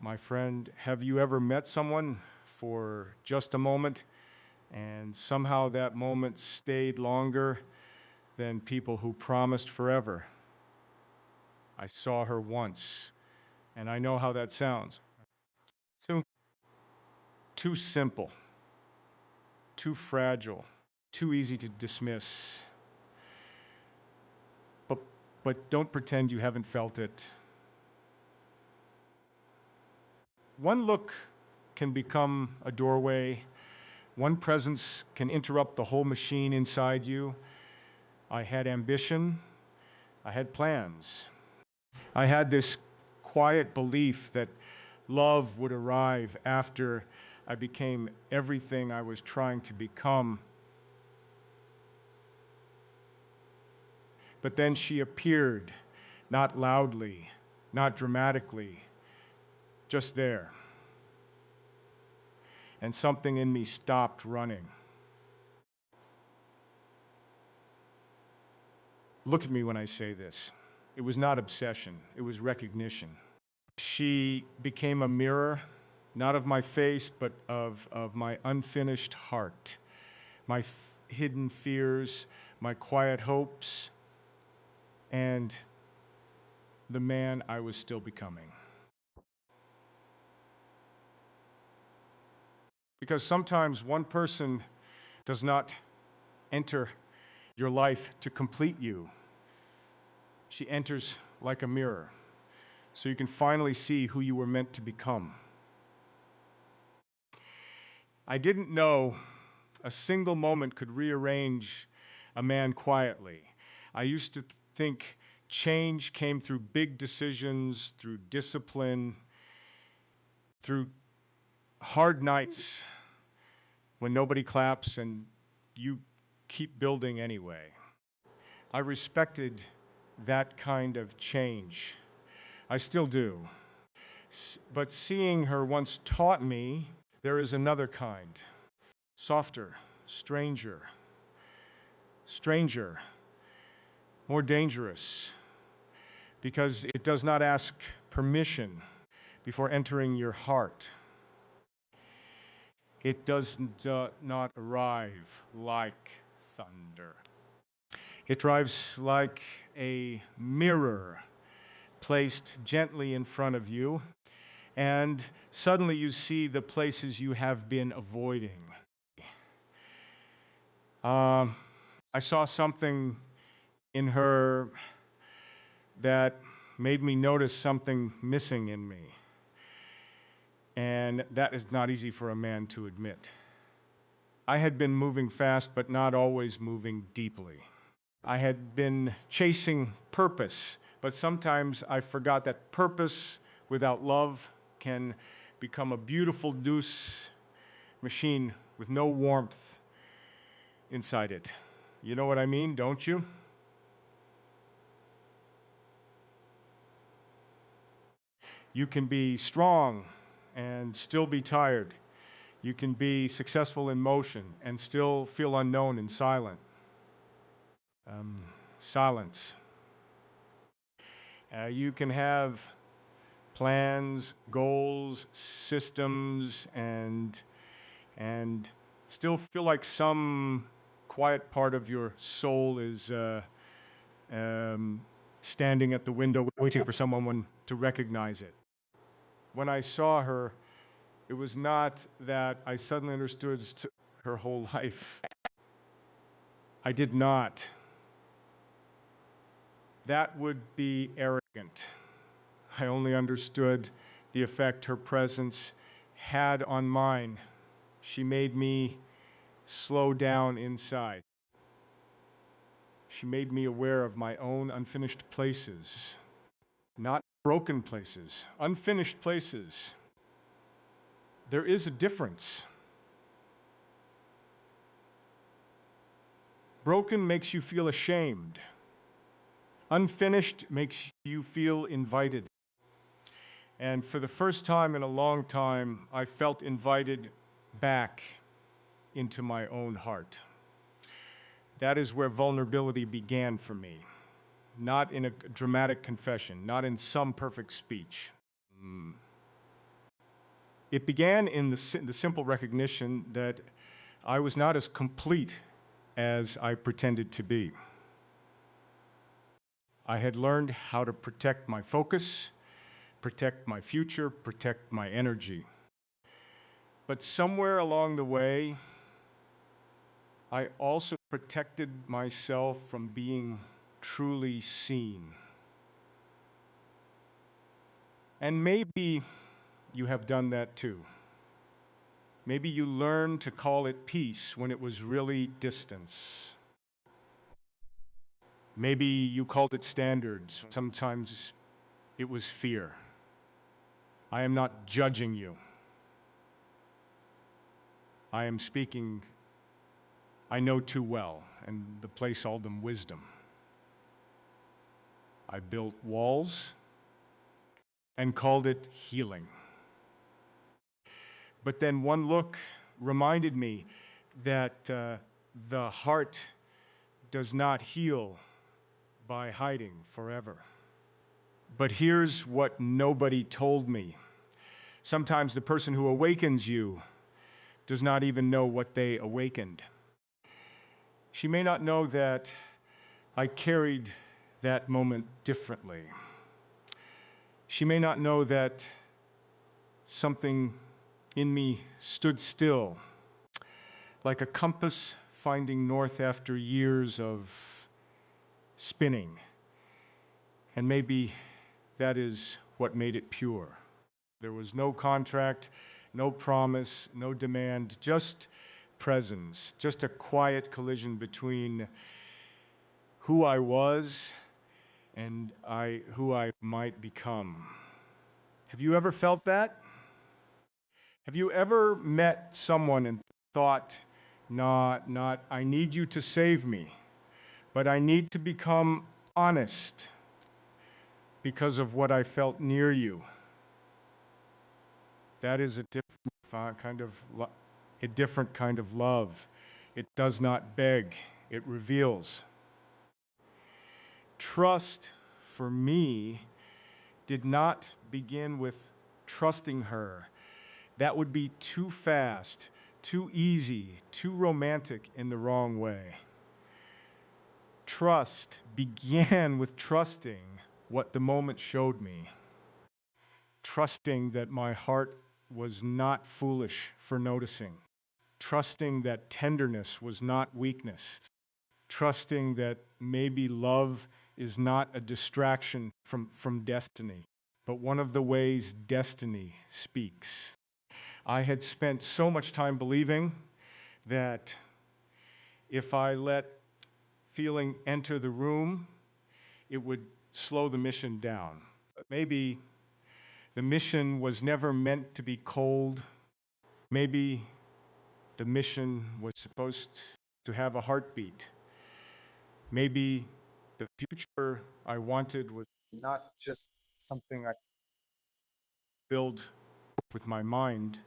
My friend, have you ever met someone for just a moment and somehow that moment stayed longer than people who promised forever? I saw her once, and I know how that sounds. Too simple, too fragile, too easy to dismiss. But don't pretend you haven't felt it. One look can become a doorway. One presence can interrupt the whole machine inside you. I had ambition. I had plans. I had this quiet belief that love would arrive after I became everything I was trying to become. But then she appeared, not loudly, not dramatically, just there. And something in me stopped running. Look at me when I say this. It was not obsession, it was recognition. She became a mirror, not of my face, but of my unfinished heart, my hidden fears, my quiet hopes, and the man I was still becoming. Because sometimes one person does not enter your life to complete you. She enters like a mirror, so you can finally see who you were meant to become. I didn't know a single moment could rearrange a man quietly. I used to think change came through big decisions, through discipline, through hard nights when nobody claps and you keep building anyway. I respected that kind of change. I still do. But seeing her once taught me there is another kind, softer, stranger, more dangerous, because it does not ask permission before entering your heart. It does not arrive like thunder. It drives like a mirror placed gently in front of you, and suddenly you see the places you have been avoiding. I saw something in her that made me notice something missing in me. And that is not easy for a man to admit. I had been moving fast, but not always moving deeply. I had been chasing purpose, but sometimes I forgot that purpose without love can become a beautiful douce machine with no warmth inside it. You know what I mean, don't you? You can be strong and still be tired. You can be successful in motion and still feel unknown and silent. Silence. You can have plans, goals, systems, and still feel like some quiet part of your soul is standing at the window waiting for someone to recognize it. When I saw her, it was not that I suddenly understood her whole life. I did not. That would be arrogant. I only understood the effect her presence had on mine. She made me slow down inside. She made me aware of my own unfinished places, not broken places, unfinished places. There is a difference. Broken makes you feel ashamed. Unfinished makes you feel invited. And for the first time in a long time, I felt invited back into my own heart. That is where vulnerability began for me. Not in a dramatic confession, not in some perfect speech. It began in the simple recognition that I was not as complete as I pretended to be. I had learned how to protect my focus, protect my future, protect my energy. But somewhere along the way, I also protected myself from being truly seen. And maybe you have done that too. Maybe you learned to call it peace when it was really distance. Maybe you called it standards. Sometimes it was fear. I am not judging you. I am speaking, I know too well, and the place called them wisdom. I built walls and called it healing. But then one look reminded me that the heart does not heal by hiding forever. But here's what nobody told me. Sometimes the person who awakens you does not even know what they awakened. She may not know that I carried that moment differently. She may not know that something in me stood still, like a compass finding north after years of spinning. And maybe that is what made it pure. There was no contract, no promise, no demand, just presence, just a quiet collision between who I was and who I might become. Have you ever felt that? Have you ever met someone and thought, not, I need you to save me, but I need to become honest because of what I felt near you? That is a different kind of love. It does not beg, it reveals. Trust, for me, did not begin with trusting her. That would be too fast, too easy, too romantic in the wrong way. Trust began with trusting what the moment showed me. Trusting that my heart was not foolish for noticing. Trusting that tenderness was not weakness. Trusting that maybe love is not a distraction from destiny, but one of the ways destiny speaks. I had spent so much time believing that if I let feeling enter the room, it would slow the mission down. But maybe the mission was never meant to be cold. Maybe the mission was supposed to have a heartbeat. Maybe the future I wanted was not just something I build with my mind,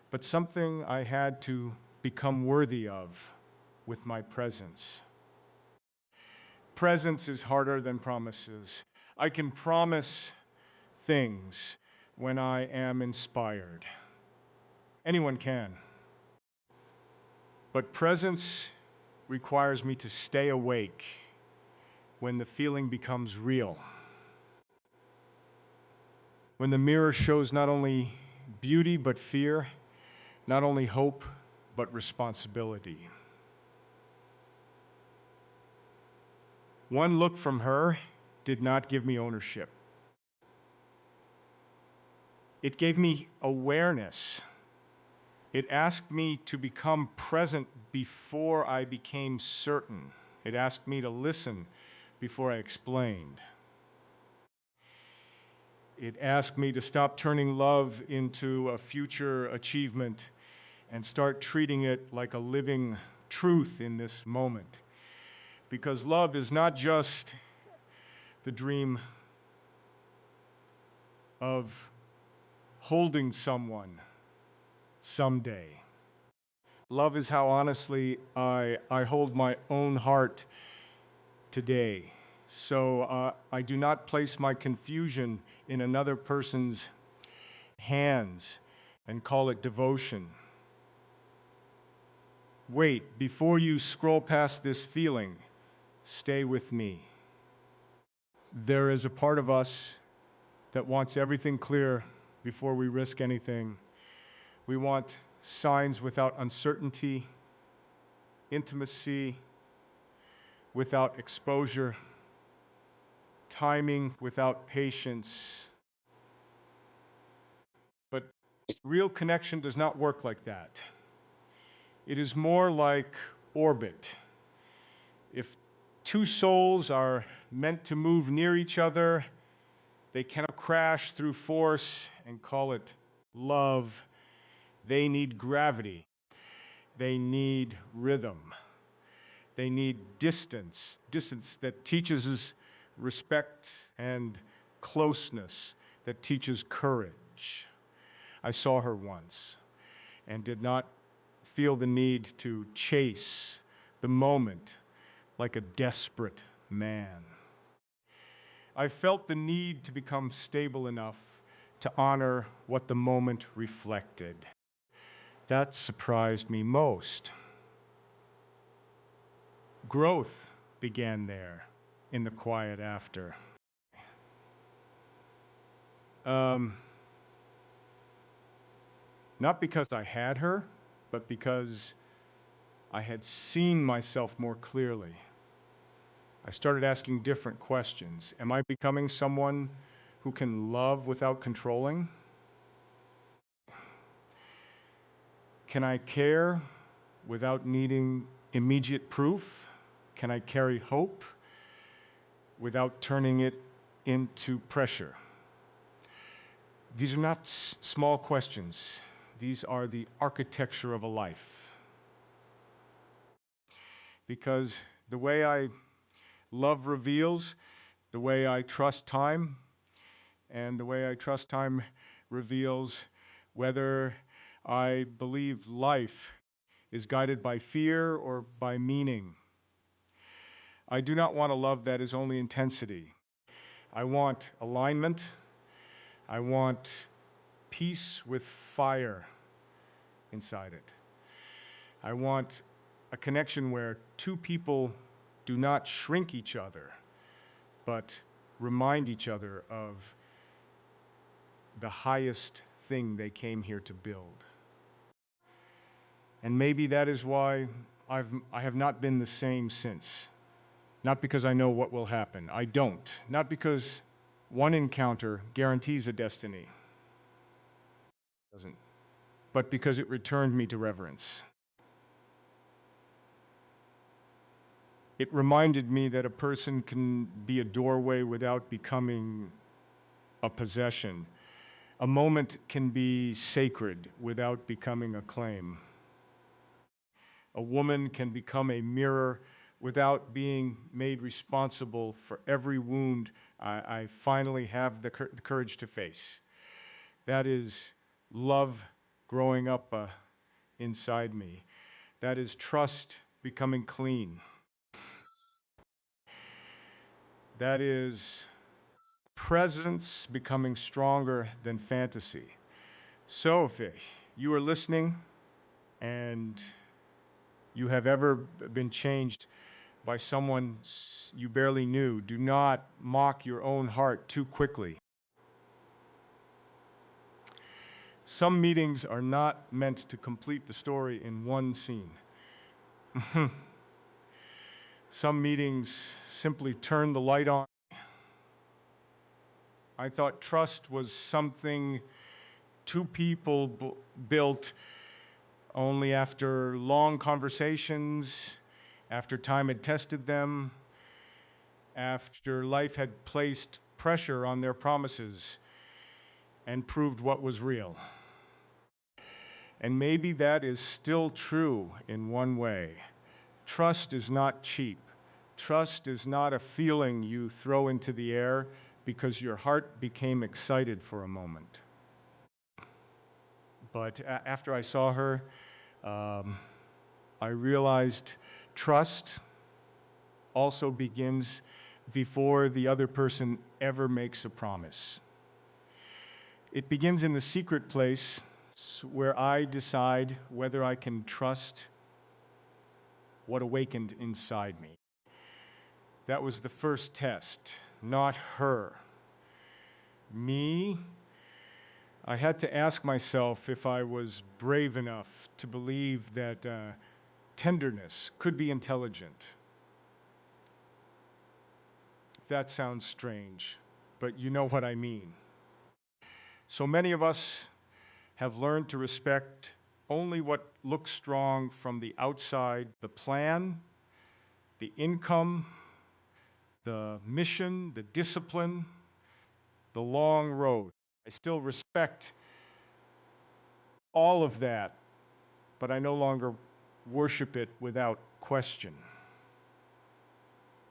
but something I had to become worthy of with my presence. Presence is harder than promises. I can promise things when I am inspired. Anyone can. But presence requires me to stay awake when the feeling becomes real. When the mirror shows not only beauty but fear, not only hope but responsibility. One look from her did not give me ownership. It gave me awareness. It asked me to become present before I became certain. It asked me to listen before I explained. It asked me to stop turning love into a future achievement and start treating it like a living truth in this moment. Because love is not just the dream of holding someone someday. Love is how honestly I hold my own heart today. So I do not place my confusion in another person's hands. and call it devotion. Wait, before you scroll past this feeling, stay with me. There is a part of us that wants everything clear before we risk anything. We want signs without uncertainty, intimacy without exposure, timing without patience. But real connection does not work like that. It is more like orbit. If two souls are meant to move near each other, they cannot crash through force and call it love. They need gravity. They need rhythm. They need distance that teaches us respect, and closeness that teaches courage. I saw her once and did not feel the need to chase the moment like a desperate man. I felt the need to become stable enough to honor what the moment reflected. That surprised me most. Growth began there in the quiet after. Not because I had her, but because I had seen myself more clearly. I started asking different questions. Am I becoming someone who can love without controlling? Can I care without needing immediate proof? Can I carry hope without turning it into pressure? These are not small questions. These are the architecture of a life. Because the way I love reveals the way I trust time, and the way I trust time reveals whether I believe life is guided by fear or by meaning. I do not want a love that is only intensity. I want alignment. I want peace with fire inside it. I want a connection where two people do not shrink each other, but remind each other of the highest thing they came here to build. And maybe that is why I have not been the same since. Not because I know what will happen. I don't. Not because one encounter guarantees a destiny. It doesn't. But because it returned me to reverence. It reminded me that a person can be a doorway without becoming a possession. A moment can be sacred without becoming a claim. A woman can become a mirror without being made responsible for every wound I finally have the courage to face. That is love growing up inside me. That is trust becoming clean. That is presence becoming stronger than fantasy. So if you are listening and you have ever been changed by someone you barely knew, do not mock your own heart too quickly. Some meetings are not meant to complete the story in one scene. Some meetings simply turn the light on. I thought trust was something two people built only after long conversations, after time had tested them, after life had placed pressure on their promises and proved what was real. And maybe that is still true in one way. Trust is not cheap. Trust is not a feeling you throw into the air because your heart became excited for a moment. But after I saw her, I realized trust also begins before the other person ever makes a promise. It begins in the secret place It's where I decide whether I can trust what awakened inside me. That was the first test, not her. Me, I had to ask myself if I was brave enough to believe that tenderness could be intelligent. That sounds strange, but you know what I mean. So many of us have learned to respect only what looks strong from the outside, the plan, the income, the mission, the discipline, the long road. I still respect all of that, but I no longer worship it without question.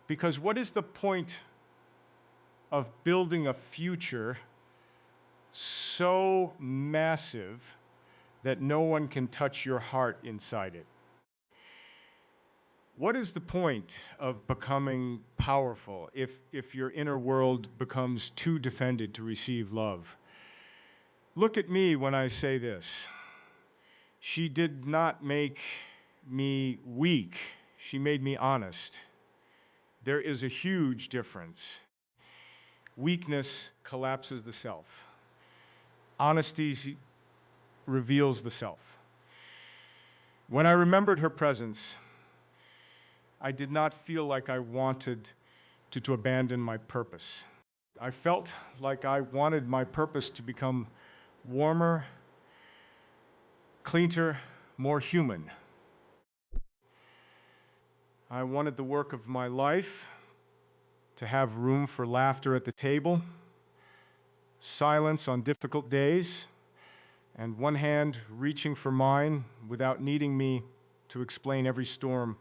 Because what is the point of building a future so massive that no one can touch your heart inside it? What is the point of becoming powerful if your inner world becomes too defended to receive love? Look at me when I say this. She did not make me weak. She made me honest. There is a huge difference. Weakness collapses the self. Honesty reveals the self. When I remembered her presence, I did not feel like I wanted to abandon my purpose. I felt like I wanted my purpose to become warmer, cleaner, more human. I wanted the work of my life to have room for laughter at the table, silence on difficult days, and one hand reaching for mine without needing me to explain every storm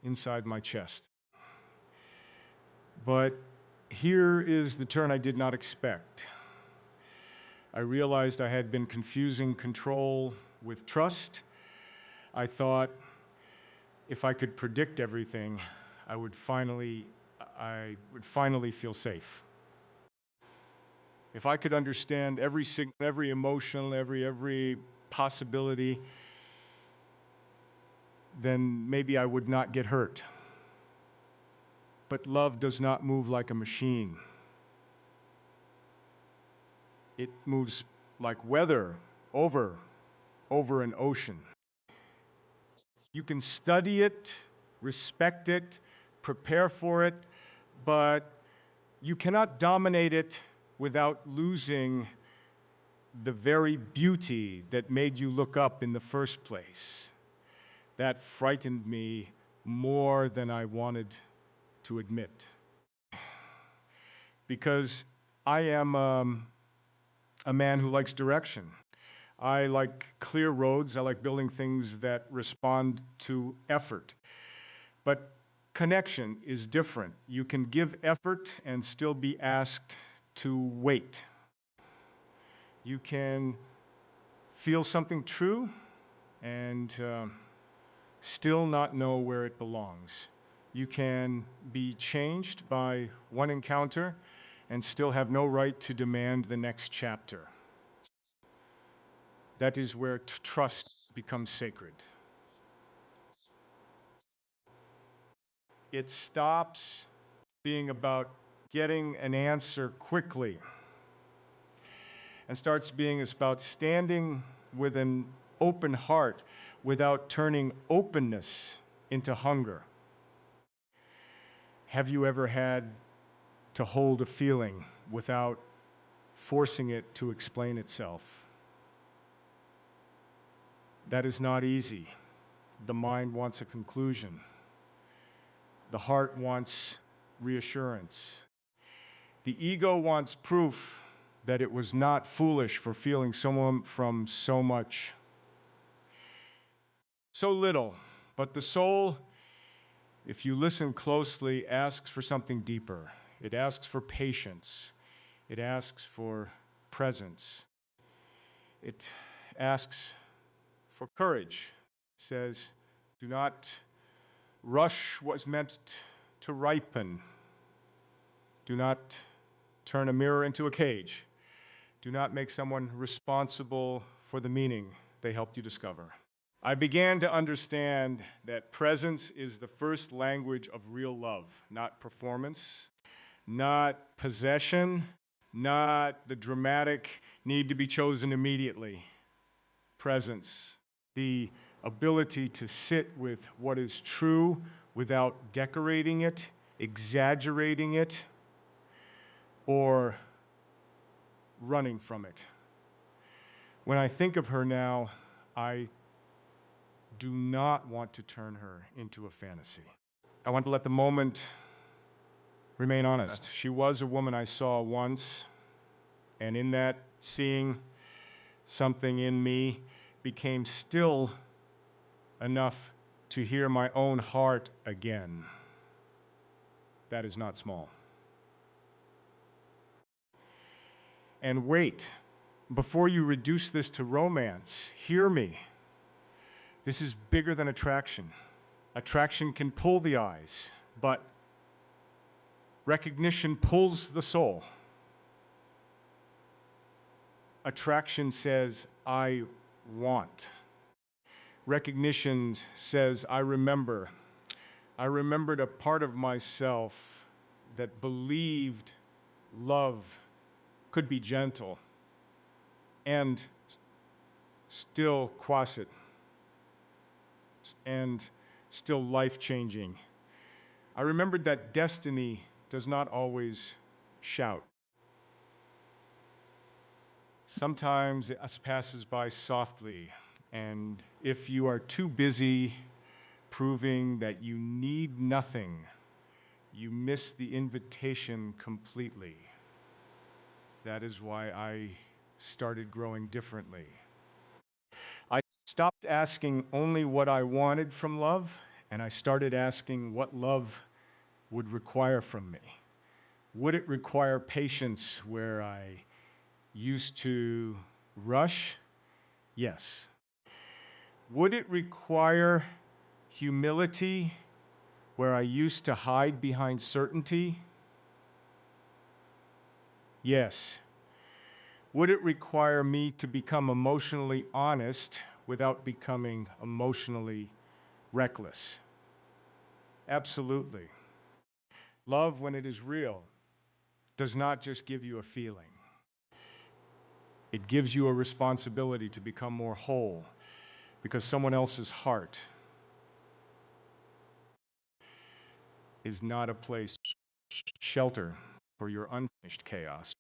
inside my chest. But here is the turn I did not expect. I realized I had been confusing control with trust. I thought if I could predict everything, I would finally feel safe. If I could understand every emotion, every possibility, then maybe I would not get hurt. But love does not move like a machine. It moves like weather over an ocean. You can study it, respect it, prepare for it, but you cannot dominate it without losing the very beauty that made you look up in the first place. That frightened me more than I wanted to admit. Because I am a man who likes direction. I like clear roads. I like building things that respond to effort. But connection is different. You can give effort and still be asked to wait. You can feel something true and still not know where it belongs. You can be changed by one encounter and still have no right to demand the next chapter. That is where trust becomes sacred. It stops being about getting an answer quickly and starts being about standing with an open heart without turning openness into hunger. Have you ever had to hold a feeling without forcing it to explain itself? That is not easy. The mind wants a conclusion. The heart wants reassurance. The ego wants proof that it was not foolish for feeling someone from so much. So little, but the soul, if you listen closely, asks for something deeper. It asks for patience. It asks for presence. It asks for courage. It says, do not rush what's meant to ripen. Do not turn a mirror into a cage. Do not make someone responsible for the meaning they helped you discover. I began to understand that presence is the first language of real love, not performance, not possession, not the dramatic need to be chosen immediately. Presence, the ability to sit with what is true without decorating it, exaggerating it, or running from it. When I think of her now, I do not want to turn her into a fantasy. I want to let the moment remain honest. She was a woman I saw once, and in that seeing, something in me became still enough to hear my own heart again. That is not small. And wait, before you reduce this to romance, hear me. This is bigger than attraction. Attraction can pull the eyes, but recognition pulls the soul. Attraction says, I want. Recognition says, I remember. I remembered a part of myself that believed love could be gentle and still quiet and still life-changing. I remembered that destiny does not always shout. Sometimes it passes by softly, and if you are too busy proving that you need nothing, you miss the invitation completely. That is why I started growing differently. I stopped asking only what I wanted from love, and I started asking what love would require from me. Would it require patience where I used to rush? Yes. Would it require humility where I used to hide behind certainty? Yes. Would it require me to become emotionally honest without becoming emotionally reckless? Absolutely. Love, when it is real, does not just give you a feeling. It gives you a responsibility to become more whole, because someone else's heart is not a place shelter for your unfinished chaos.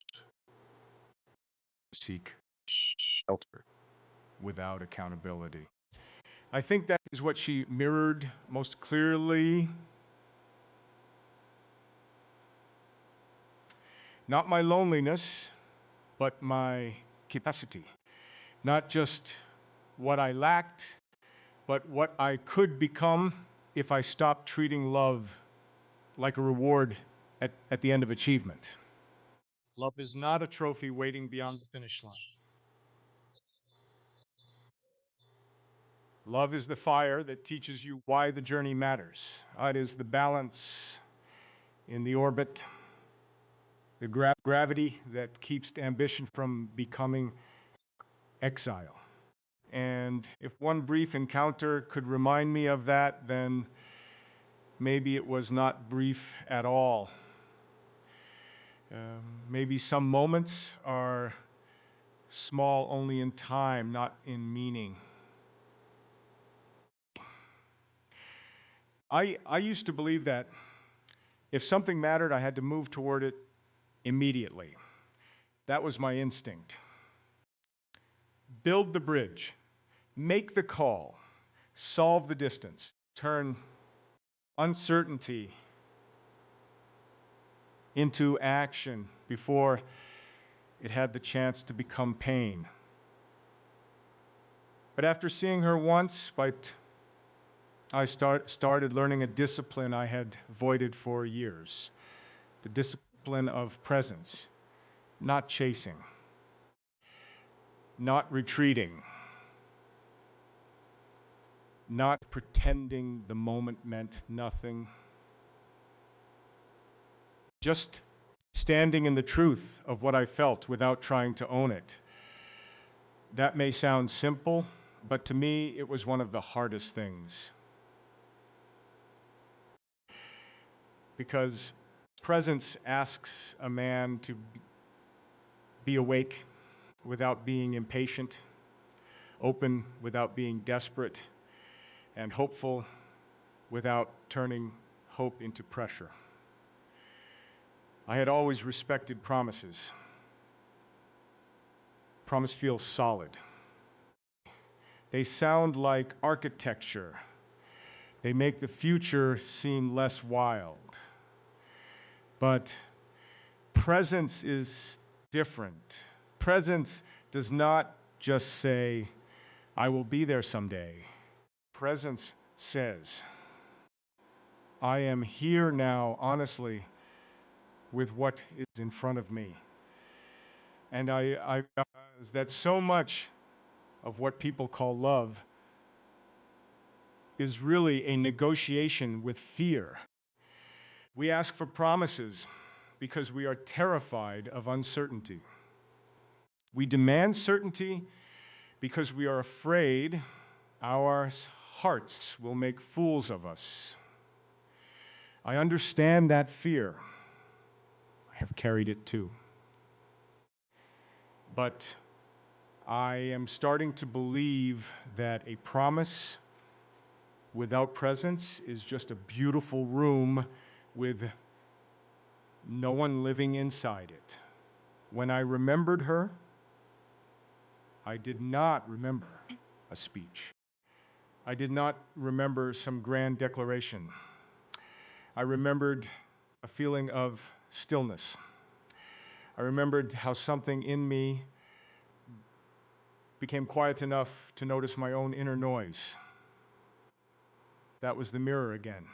Seek shelter without accountability. I think that is what she mirrored most clearly. Not my loneliness, but my capacity. Not just what I lacked, but what I could become if I stopped treating love like a reward at the end of achievement. Love is not a trophy waiting beyond the finish line. Love is the fire that teaches you why the journey matters. It is the balance in the orbit, the gravity that keeps ambition from becoming exile. And if one brief encounter could remind me of that, then maybe it was not brief at all. Maybe some moments are small only in time, not in meaning. I used to believe that if something mattered, I had to move toward it immediately. That was my instinct. Build the bridge, make the call, solve the distance, turn uncertainty into action before it had the chance to become pain. But after seeing her once, I started learning a discipline I had avoided for years. The discipline of presence, not chasing, not retreating, not pretending the moment meant nothing, just standing in the truth of what I felt without trying to own it. That may sound simple, but to me, it was one of the hardest things. Because presence asks a man to be awake without being impatient, open without being desperate, and hopeful without turning hope into pressure. I had always respected promises. Promise feels solid. They sound like architecture. They make the future seem less wild. But presence is different. Presence does not just say, I will be there someday. Presence says, I am here now, honestly, with what is in front of me. And I realize that so much of what people call love is really a negotiation with fear. We ask for promises because we are terrified of uncertainty. We demand certainty because we are afraid our hearts will make fools of us. I understand that fear. I have carried it too. But I am starting to believe that a promise without presence is just a beautiful room with no one living inside it. When I remembered her, I did not remember a speech. I did not remember some grand declaration. I remembered a feeling of stillness. I remembered how something in me became quiet enough to notice my own inner noise. That was the mirror again.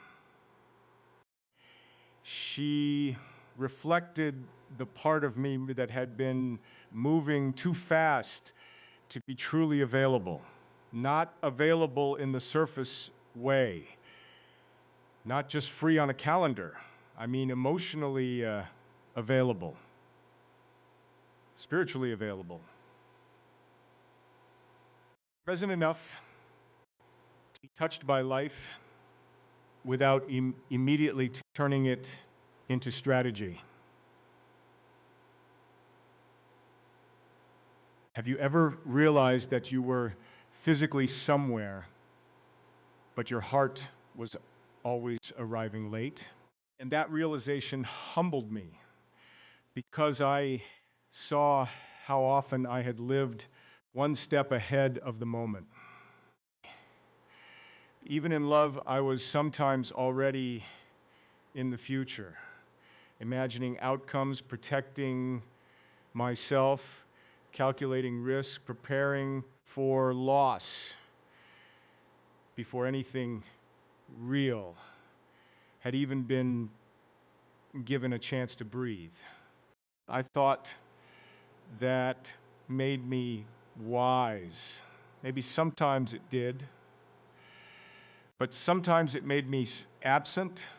She reflected the part of me that had been moving too fast to be truly available. Not available in the surface way. Not just free on a calendar. I mean emotionally available. Spiritually available. Present enough to be touched by life without immediately turning it into strategy. Have you ever realized that you were physically somewhere, but your heart was always arriving late? And that realization humbled me because I saw how often I had lived one step ahead of the moment. Even in love, I was sometimes already in the future, imagining outcomes, protecting myself, calculating risk, preparing for loss before anything real had even been given a chance to breathe. I thought that made me wise. Maybe sometimes it did, but sometimes it made me absent.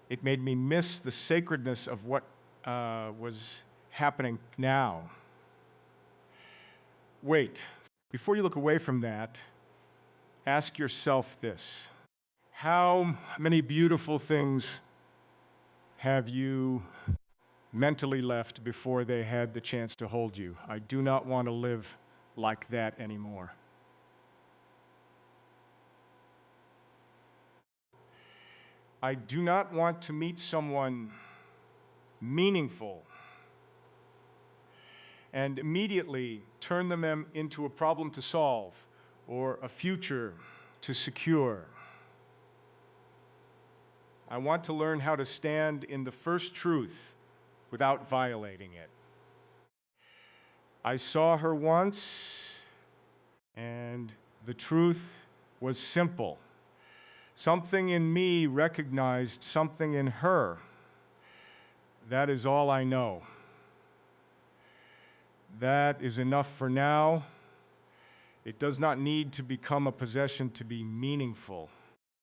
It made me miss the sacredness of what was happening now. Wait, before you look away from that, ask yourself this. How many beautiful things have you mentally left before they had the chance to hold you? I do not want to live like that anymore. I do not want to meet someone meaningful and immediately turn them into a problem to solve or a future to secure. I want to learn how to stand in the first truth without violating it. I saw her once, and the truth was simple. Something in me recognized something in her. That is all I know. That is enough for now. It does not need to become a possession to be meaningful.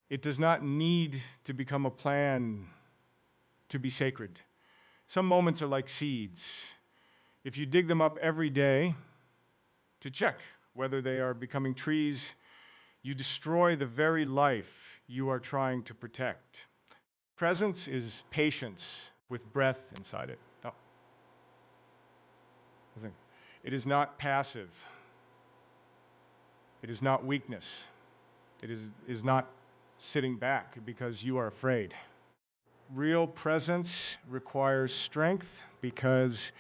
It does not need to become a plan to be sacred. Some moments are like seeds. If you dig them up every day to check whether they are becoming trees, you destroy the very life you are trying to protect. Presence is patience with breath inside it. Oh. It is not passive. It is not weakness. It is not sitting back because you are afraid. Real presence requires strength because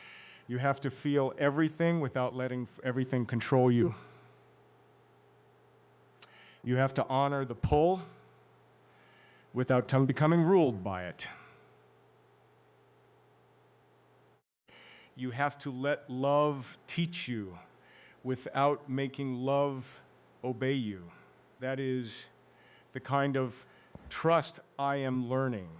you have to feel everything without letting everything control you. You have to honor the pull without becoming ruled by it. You have to let love teach you without making love obey you. That is the kind of trust I am learning.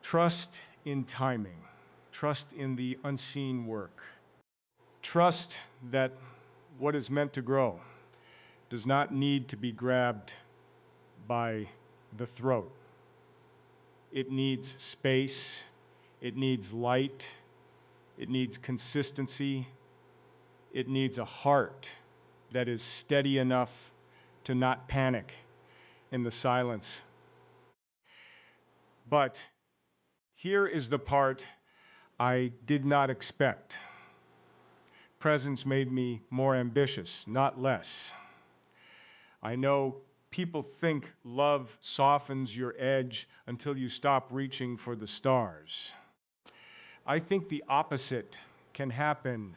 Trust in timing. Trust in the unseen work. Trust that what is meant to grow does not need to be grabbed by the throat. It needs space. It needs light. It needs consistency. It needs a heart that is steady enough to not panic in the silence. But here is the part I did not expect. Presence made me more ambitious, not less. I know people think love softens your edge until you stop reaching for the stars. I think the opposite can happen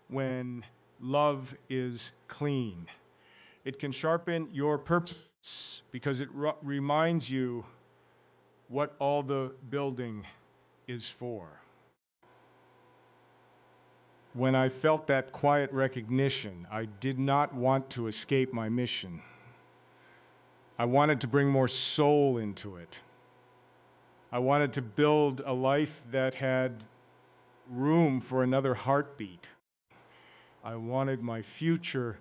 when love is clean. It can sharpen your purpose because it reminds you what all the building is for. When I felt that quiet recognition, I did not want to escape my mission. I wanted to bring more soul into it. I wanted to build a life that had room for another heartbeat. I wanted my future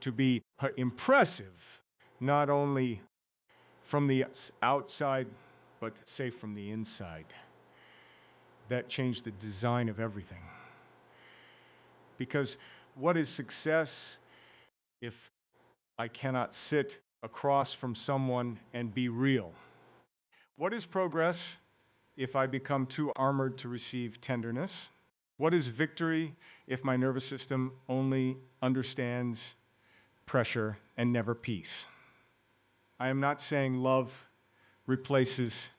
to be impressive, not only from the outside, but safe from the inside. That changed the design of everything. Because what is success if I cannot sit across from someone and be real? What is progress if I become too armored to receive tenderness? What is victory if my nervous system only understands pressure and never peace? I am not saying love replaces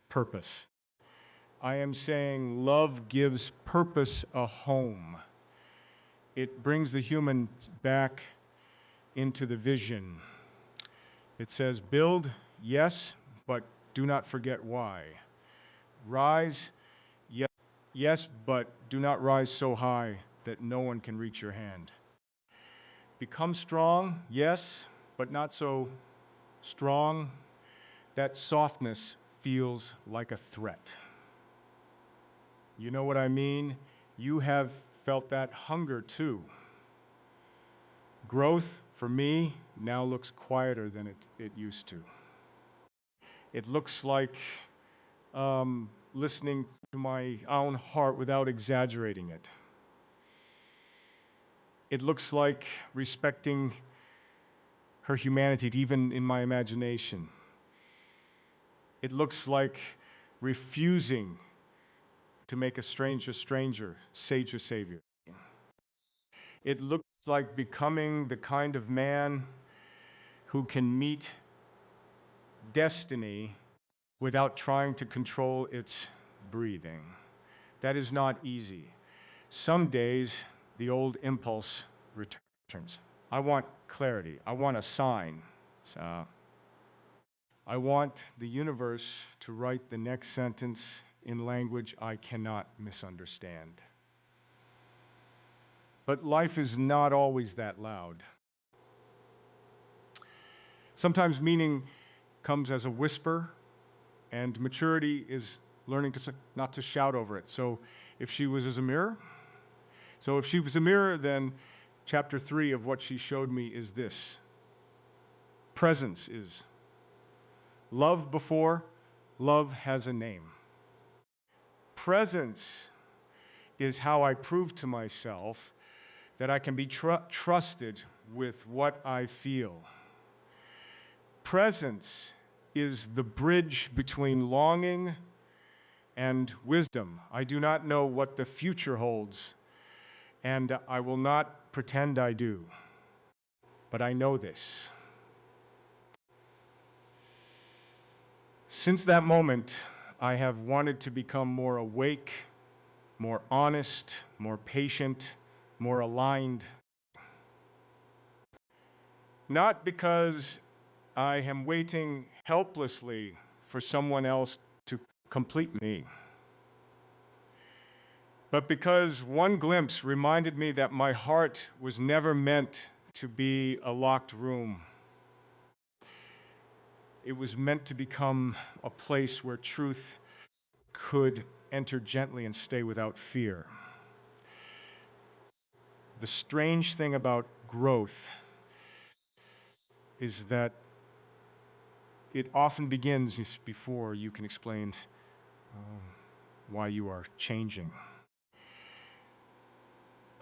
purpose. I am saying love gives purpose a home. It brings the human back into the vision. It says, build, yes, but do not forget why. Rise, yes, but do not rise so high that no one can reach your hand. Become strong, yes, but not so strong that softness feels like a threat. You know what I mean? You have felt that hunger too. Growth, for me, now looks quieter than it used to. It looks like listening to my own heart without exaggerating it. It looks like respecting her humanity, even in my imagination. It looks like refusing to make a stranger, sage or savior. It looks like becoming the kind of man who can meet destiny without trying to control its breathing. That is not easy. Some days, the old impulse returns. I want clarity. I want a sign. I want the universe to write the next sentence in language I cannot misunderstand. But life is not always that loud. Sometimes meaning comes as a whisper, and maturity is learning not to shout over it. So if she was a mirror, then chapter 3 of what she showed me is this. Presence is love before love has a name. Presence is how I prove to myself that I can be trusted with what I feel. Presence is the bridge between longing and wisdom. I do not know what the future holds, and I will not pretend I do. But I know this. Since that moment, I have wanted to become more awake, more honest, more patient, more aligned. Not because I am waiting helplessly for someone else to complete me, but because one glimpse reminded me that my heart was never meant to be a locked room. It was meant to become a place where truth could enter gently and stay without fear. The strange thing about growth is that it often begins before you can explain why you are changing.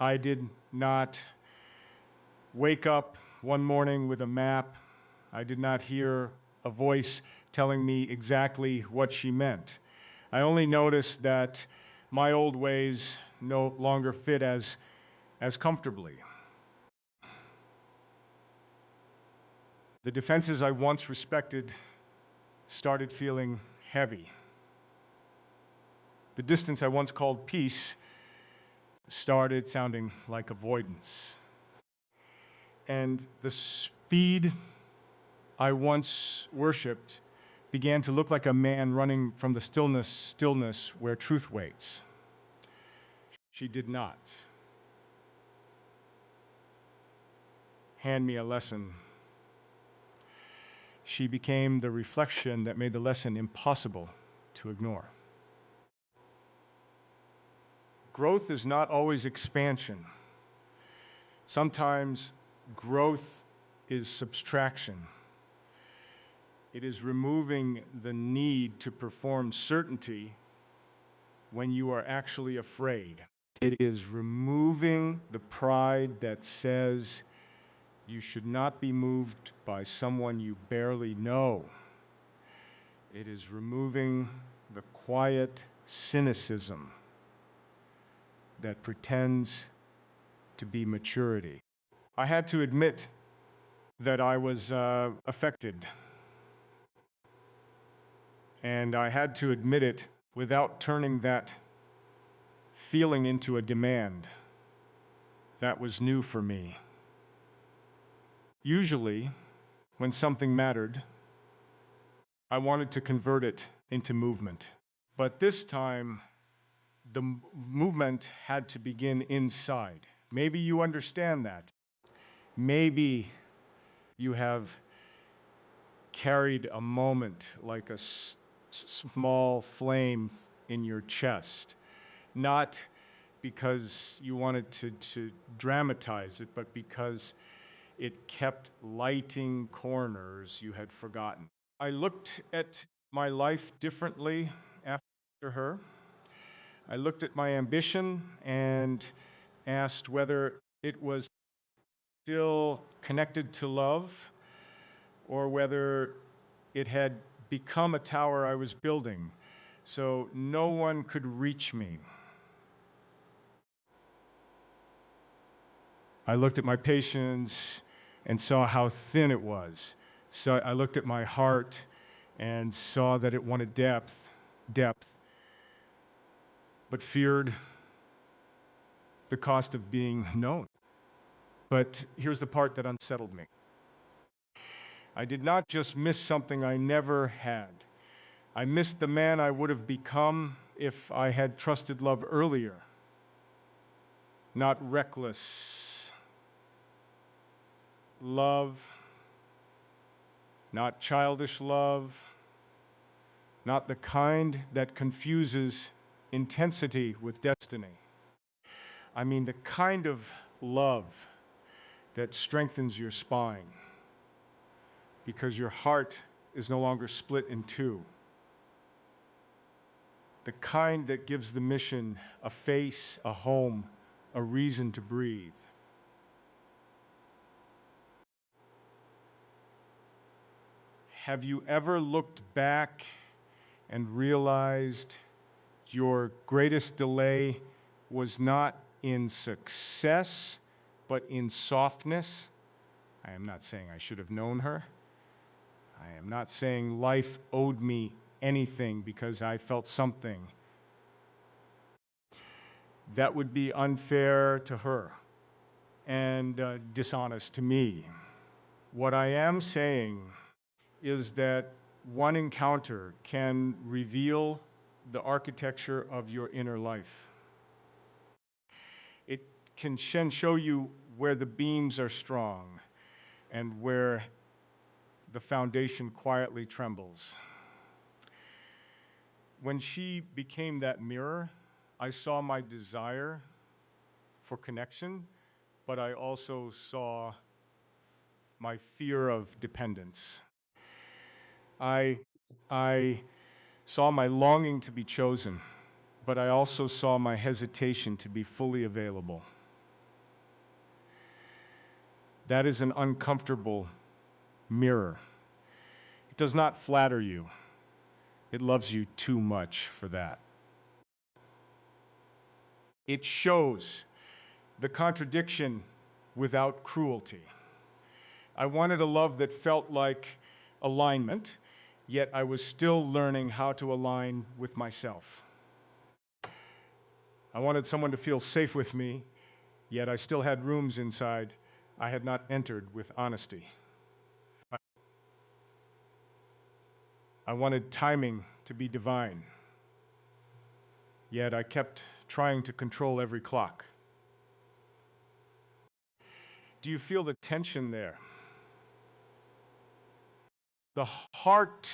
I did not wake up one morning with a map. I did not hear a voice telling me exactly what she meant. I only noticed that my old ways no longer fit as comfortably. The defenses I once respected started feeling heavy. The distance I once called peace started sounding like avoidance. And the speed I once worshipped began to look like a man running from the stillness where truth waits. She did not hand me a lesson. She became the reflection that made the lesson impossible to ignore. Growth is not always expansion. Sometimes growth is subtraction. It is removing the need to perform certainty when you are actually afraid. It is removing the pride that says you should not be moved by someone you barely know. It is removing the quiet cynicism that pretends to be maturity. I had to admit that I was affected. And I had to admit it without turning that feeling into a demand. That was new for me. Usually, when something mattered, I wanted to convert it into movement. But this time, the movement had to begin inside. Maybe you understand that. Maybe you have carried a moment like a small flame in your chest, not because you wanted to dramatize it, but because it kept lighting corners you had forgotten. I looked at my life differently after her. I looked at my ambition and asked whether it was still connected to love or whether it had become a tower I was building, so no one could reach me. I looked at my patience and saw how thin it was. So I looked at my heart and saw that it wanted depth, but feared the cost of being known. But here's the part that unsettled me. I did not just miss something I never had. I missed the man I would have become if I had trusted love earlier. Not reckless love, not childish love, not the kind that confuses intensity with destiny. I mean the kind of love that strengthens your spine because your heart is no longer split in two. the kind that gives the mission a face, a home, a reason to breathe. Have you ever looked back and realized your greatest delay was not in success, but in softness? I am not saying I should have known her. I am not saying life owed me anything because I felt something. That would be unfair to her and dishonest to me. What I am saying is that one encounter can reveal the architecture of your inner life. It can show you where the beams are strong and where the foundation quietly trembles. When she became that mirror, I saw my desire for connection, but I also saw my fear of dependence. I saw my longing to be chosen, but I also saw my hesitation to be fully available. That is an uncomfortable mirror. It does not flatter you. It loves you too much for that. It shows the contradiction without cruelty. I wanted a love that felt like alignment, yet I was still learning how to align with myself. I wanted someone to feel safe with me, yet I still had rooms inside I had not entered with honesty. I wanted timing to be divine, yet I kept trying to control every clock. Do you feel the tension there? The heart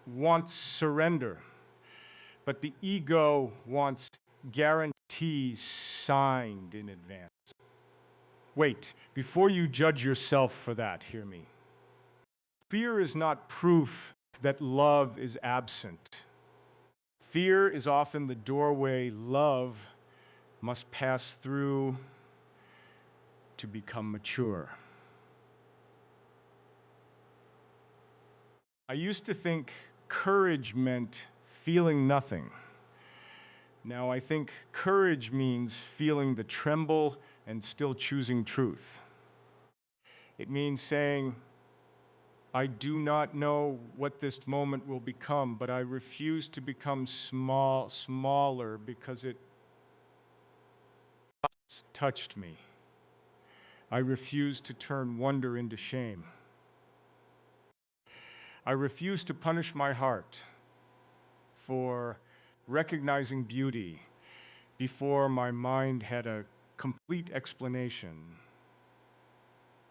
wants surrender, but the ego wants guarantees signed in advance. Wait, before you judge yourself for that, hear me. Fear is not proof that love is absent. Fear is often the doorway love must pass through to become mature. I used to think courage meant feeling nothing. Now I think courage means feeling the tremble and still choosing truth. It means saying, I do not know what this moment will become, but I refuse to become smaller because it touched me. I refuse to turn wonder into shame. I refuse to punish my heart for recognizing beauty before my mind had a complete explanation.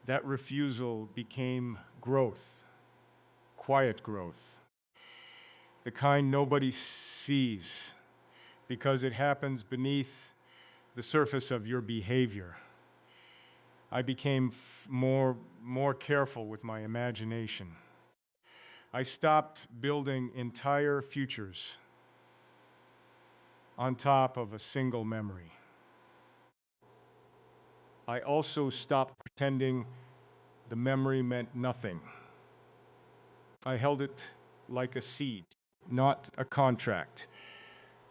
That refusal became growth, quiet growth, the kind nobody sees because it happens beneath the surface of your behavior. I became more careful with my imagination. I stopped building entire futures on top of a single memory. I also stopped pretending the memory meant nothing. I held it like a seed, not a contract.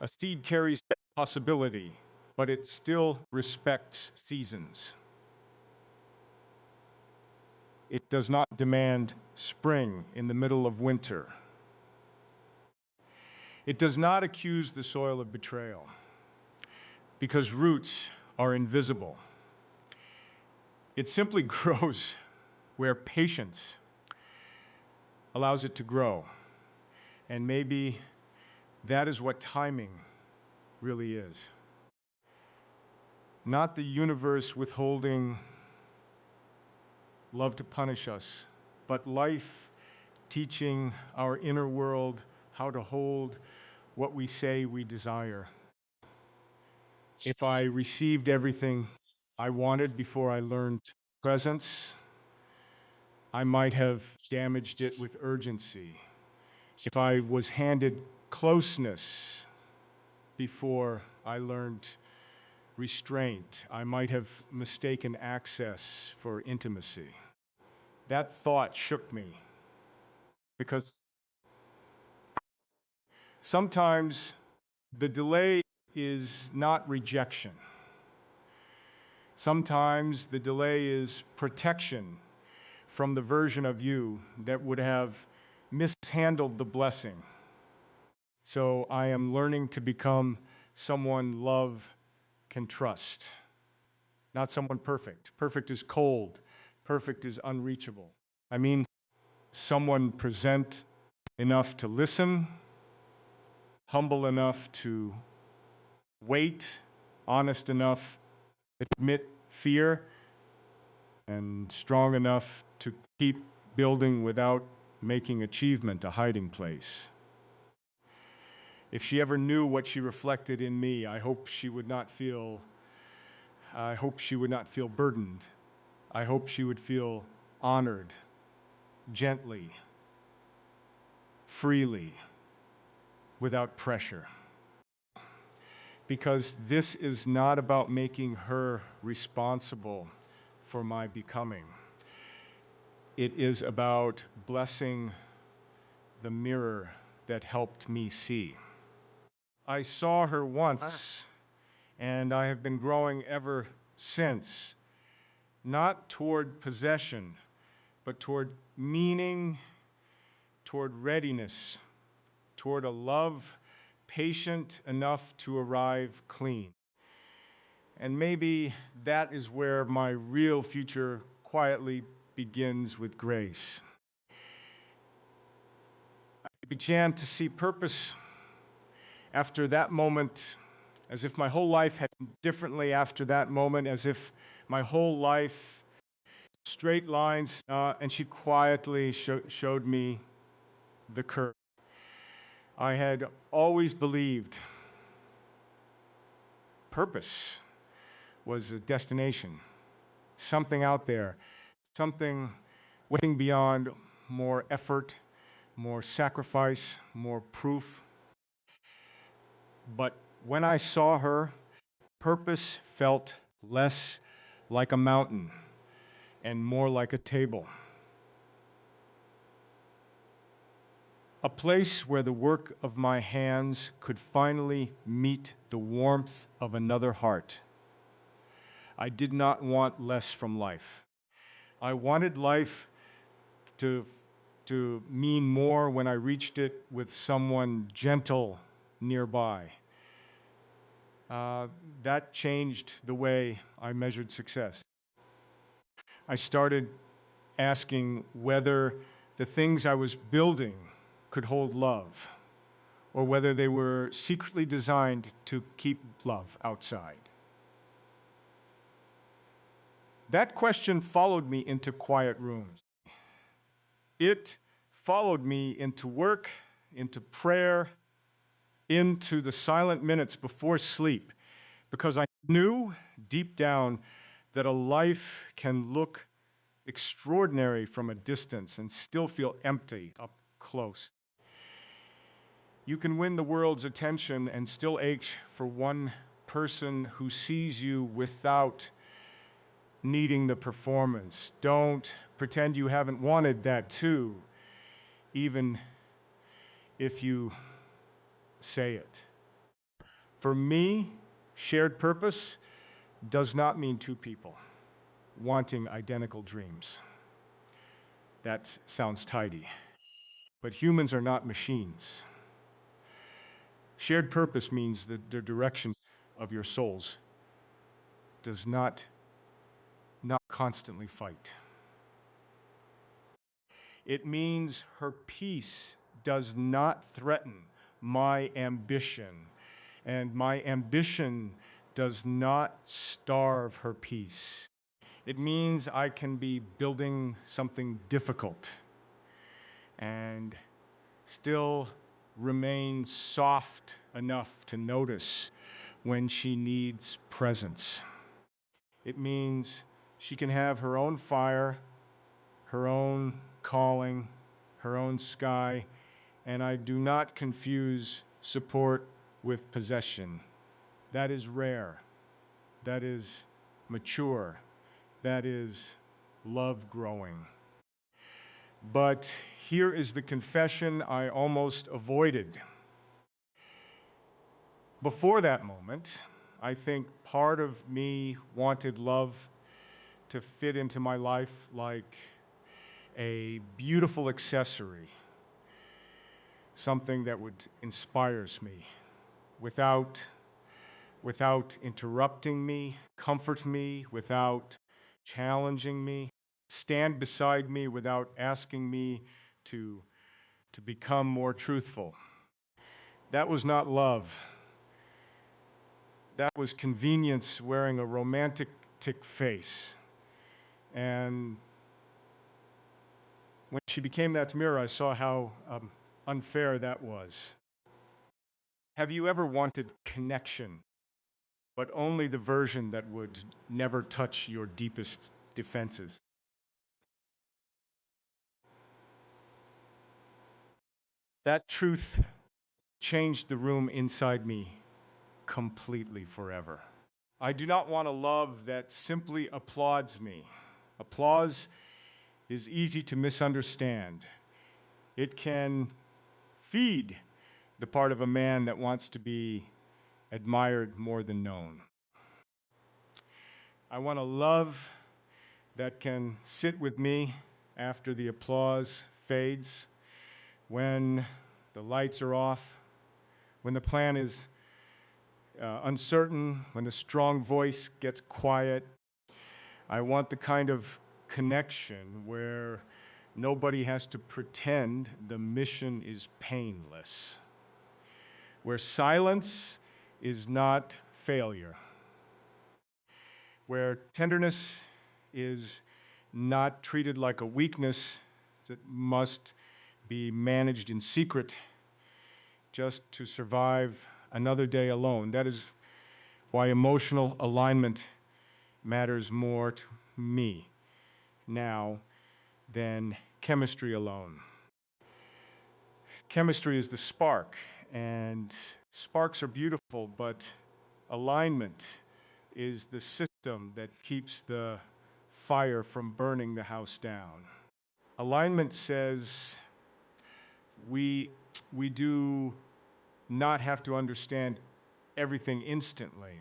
A seed carries possibility, but it still respects seasons. It does not demand spring in the middle of winter. It does not accuse the soil of betrayal because roots are invisible. It simply grows where patience allows it to grow. And maybe that is what timing really is. Not the universe withholding love to punish us, but life teaching our inner world how to hold what we say we desire. If I received everything I wanted before I learned presence, I might have damaged it with urgency. If I was handed closeness before I learned restraint. I might have mistaken access for intimacy. That thought shook me because sometimes the delay is not rejection. Sometimes the delay is protection from the version of you that would have mishandled the blessing. So I am learning to become someone love can trust, not someone perfect. Perfect is cold. Perfect is unreachable. I mean, someone present enough to listen, humble enough to wait, honest enough to admit fear, and strong enough to keep building without making achievement a hiding place. If she ever knew what she reflected in me, I hope she would not feel burdened. I hope she would feel honored, gently, freely, without pressure. Because this is not about making her responsible for my becoming. It is about blessing the mirror that helped me see. I saw her once, and I have been growing ever since, not toward possession, but toward meaning, toward readiness, toward a love patient enough to arrive clean. And maybe that is where my real future quietly begins with grace. I began to see purpose after that moment, as if my whole life had been differently after that moment, as if my whole life, straight lines, and she quietly showed me the curve. I had always believed purpose was a destination, something out there, something waiting beyond more effort, more sacrifice, more proof. But when I saw her, purpose felt less like a mountain and more like a table. A place where the work of my hands could finally meet the warmth of another heart. I did not want less from life. I wanted life to mean more when I reached it with someone gentle nearby. That changed the way I measured success. I started asking whether the things I was building could hold love, or whether they were secretly designed to keep love outside. That question followed me into quiet rooms. It followed me into work, into prayer, into the silent minutes before sleep, because I knew deep down that a life can look extraordinary from a distance and still feel empty up close. You can win the world's attention and still ache for one person who sees you without needing the performance. Don't pretend you haven't wanted that too, even if you say it. For me, shared purpose does not mean two people wanting identical dreams. That sounds tidy. But humans are not machines. Shared purpose means that the direction of your souls does not constantly fight. It means her peace does not threaten my ambition, and my ambition does not starve her peace. It means I can be building something difficult and still remain soft enough to notice when she needs presence. It means she can have her own fire, her own calling, her own sky, and I do not confuse support with possession. That is rare. That is mature. That is love growing. But here is the confession I almost avoided. Before that moment, I think part of me wanted love to fit into my life like a beautiful accessory, something that would inspires me without interrupting me, comfort me, without challenging me, stand beside me without asking me to become more truthful. That was not love. That was convenience wearing a romantic face. And when she became that mirror, I saw how unfair that was. Have you ever wanted connection, but only the version that would never touch your deepest defenses? That truth changed the room inside me completely forever. I do not want a love that simply applauds me. Applause is easy to misunderstand. It can feed the part of a man that wants to be admired more than known. I want a love that can sit with me after the applause fades, when the lights are off, when the plan is uncertain, when the strong voice gets quiet. I want the kind of connection where nobody has to pretend the mission is painless, where silence is not failure, where tenderness is not treated like a weakness that must be managed in secret just to survive another day alone. That is why emotional alignment matters more to me now than chemistry alone. Chemistry is the spark, and sparks are beautiful, but alignment is the system that keeps the fire from burning the house down. Alignment says we do not have to understand everything instantly,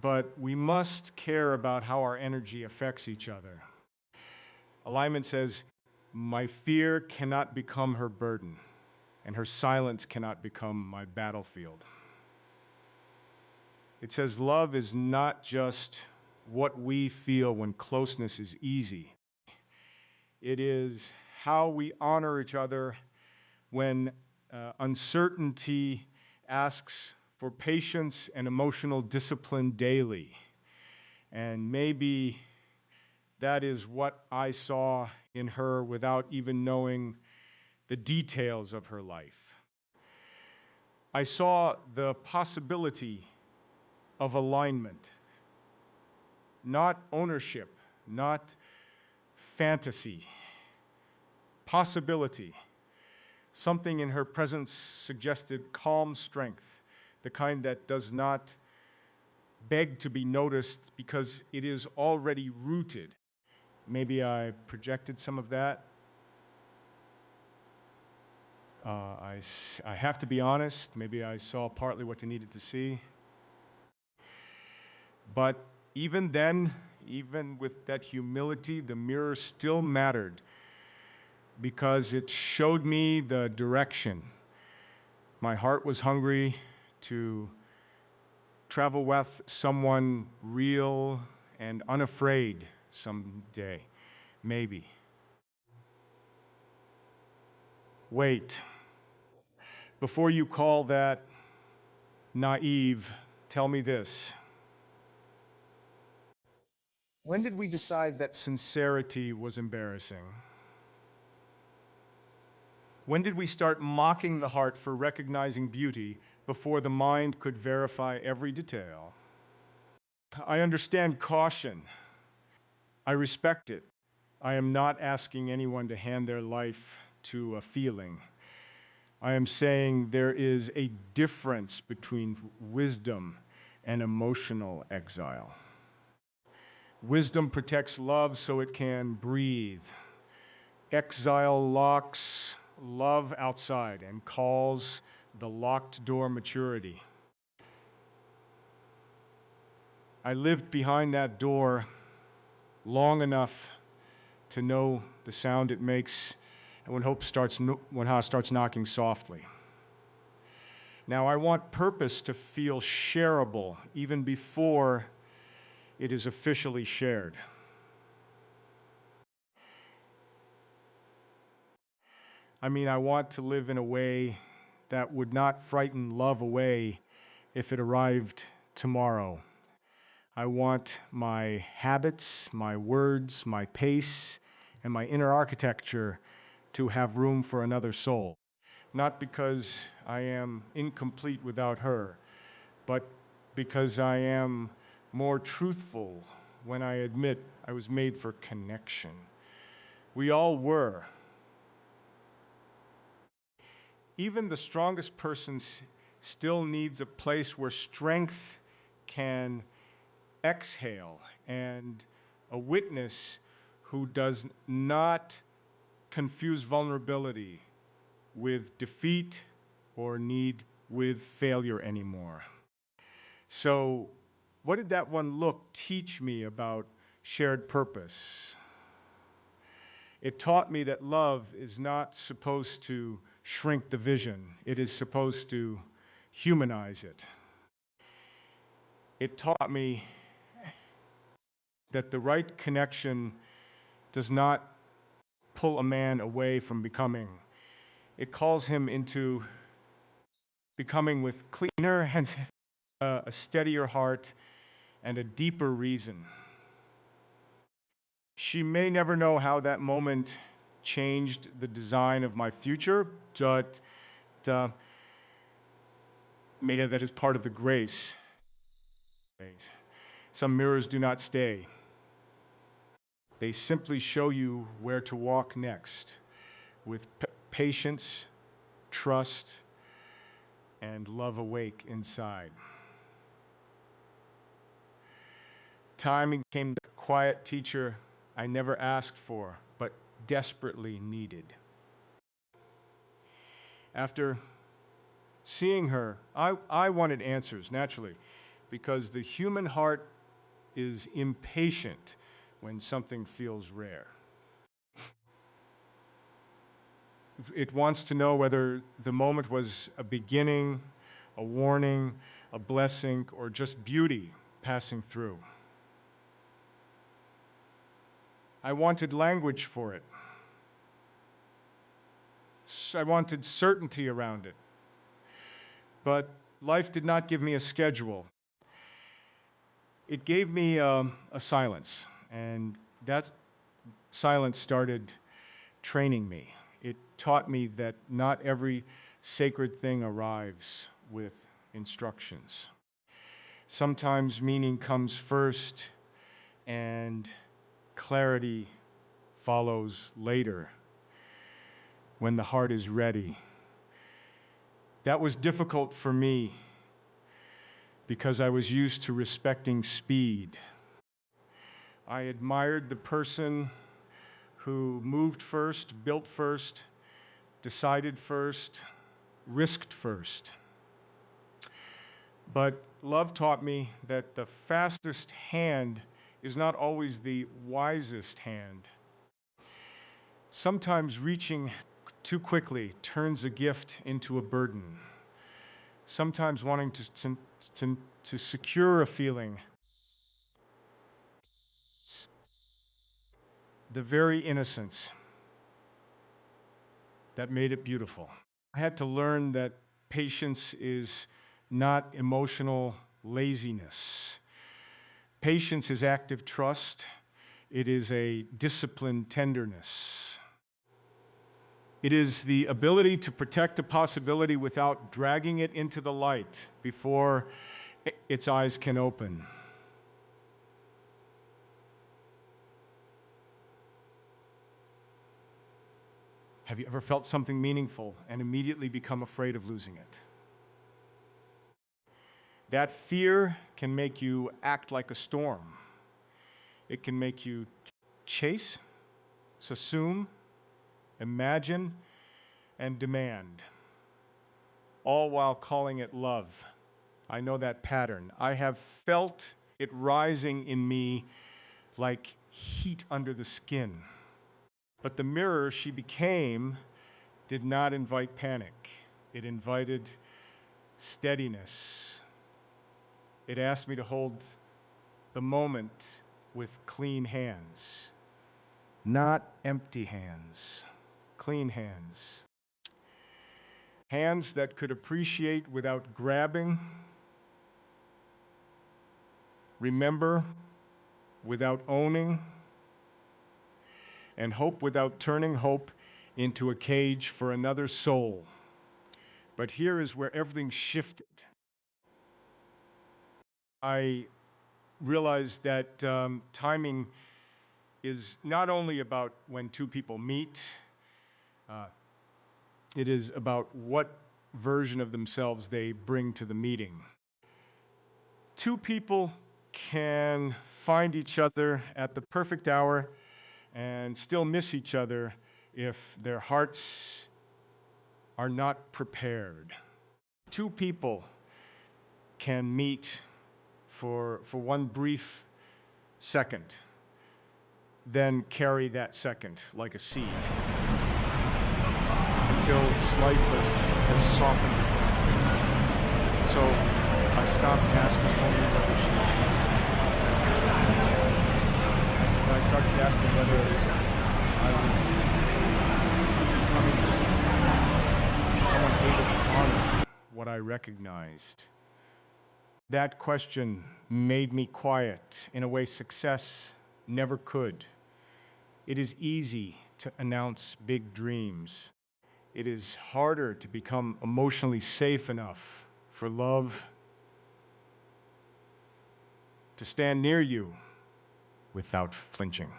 but we must care about how our energy affects each other. Alignment says, my fear cannot become her burden, and her silence cannot become my battlefield. It says love is not just what we feel when closeness is easy. It is how we honor each other when uncertainty asks for patience and emotional discipline daily. And maybe that is what I saw in her without even knowing the details of her life. I saw the possibility of alignment, not ownership, not fantasy, possibility. Something in her presence suggested calm strength, the kind that does not beg to be noticed because it is already rooted. Maybe I projected some of that. I have to be honest, maybe I saw partly what I needed to see. But even then, even with that humility, the mirror still mattered, because it showed me the direction. My heart was hungry to travel with someone real and unafraid someday, maybe. Wait, before you call that naive, tell me this. When did we decide that sincerity was embarrassing? When did we start mocking the heart for recognizing beauty before the mind could verify every detail? I understand caution. I respect it. I am not asking anyone to hand their life to a feeling. I am saying there is a difference between wisdom and emotional exile. Wisdom protects love so it can breathe. Exile locks love outside and calls the locked door maturity. I lived behind that door long enough to know the sound it makes and when heart starts knocking softly. Now I want purpose to feel shareable even before it is officially shared. I mean, I want to live in a way that would not frighten love away if it arrived tomorrow. I want my habits, my words, my pace, and my inner architecture to have room for another soul. Not because I am incomplete without her, but because I am more truthful when I admit I was made for connection. We all were. Even the strongest person still needs a place where strength can exhale, and a witness who does not confuse vulnerability with defeat or need with failure anymore. So, what did that one look teach me about shared purpose? It taught me that love is not supposed to shrink the vision. It is supposed to humanize it. It taught me that the right connection does not pull a man away from becoming. It calls him into becoming with cleaner hands, a steadier heart, and a deeper reason. She may never know how that moment changed the design of my future, but maybe that is part of the grace. Some mirrors do not stay. They simply show you where to walk next with patience, trust, and love awake inside. Time became the quiet teacher I never asked for, but desperately needed. After seeing her, I wanted answers, naturally, because the human heart is impatient when something feels rare. It wants to know whether the moment was a beginning, a warning, a blessing, or just beauty passing through. I wanted language for it. I wanted certainty around it. But life did not give me a schedule. It gave me a silence, and that silence started training me. It taught me that not every sacred thing arrives with instructions. Sometimes meaning comes first and clarity follows later when the heart is ready. That was difficult for me because I was used to respecting speed. I admired the person who moved first, built first, decided first, risked first. But love taught me that the fastest hand is not always the wisest hand. Sometimes reaching too quickly turns a gift into a burden. Sometimes wanting to secure a feeling, the very innocence that made it beautiful. I had to learn that patience is not emotional laziness. Patience is active trust. It is a disciplined tenderness. It is the ability to protect a possibility without dragging it into the light before its eyes can open. Have you ever felt something meaningful and immediately become afraid of losing it? That fear can make you act like a storm. It can make you chase, assume, imagine, and demand, all while calling it love. I know that pattern. I have felt it rising in me like heat under the skin. But the mirror she became did not invite panic. It invited steadiness. It asked me to hold the moment with clean hands, not empty hands, clean hands. Hands that could appreciate without grabbing, remember without owning, and hope without turning hope into a cage for another soul. But here is where everything shifted. I realized that timing is not only about when two people meet, it is about what version of themselves they bring to the meeting. Two people can find each other at the perfect hour and still miss each other if their hearts are not prepared. Two people can meet for one brief second, then carry that second like a seed until its life has softened it down. So I stopped asking only whether she was I started asking whether I was becoming someone able to honor what I recognized. That question made me quiet in a way success never could. It is easy to announce big dreams. It is harder to become emotionally safe enough for love to stand near you without flinching.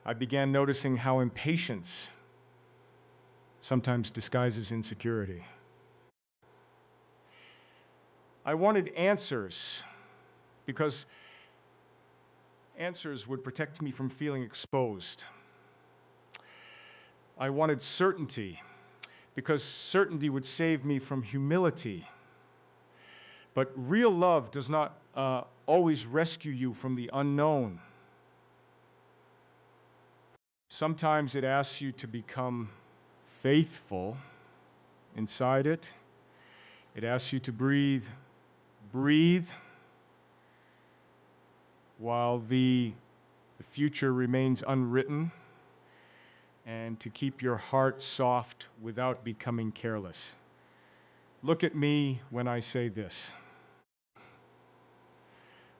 I began noticing how impatience sometimes disguises insecurity. I wanted answers because answers would protect me from feeling exposed. I wanted certainty because certainty would save me from humility. But real love does not always rescue you from the unknown. Sometimes it asks you to become faithful inside it. It asks you to breathe while the future remains unwritten, and to keep your heart soft without becoming careless. Look at me when I say this.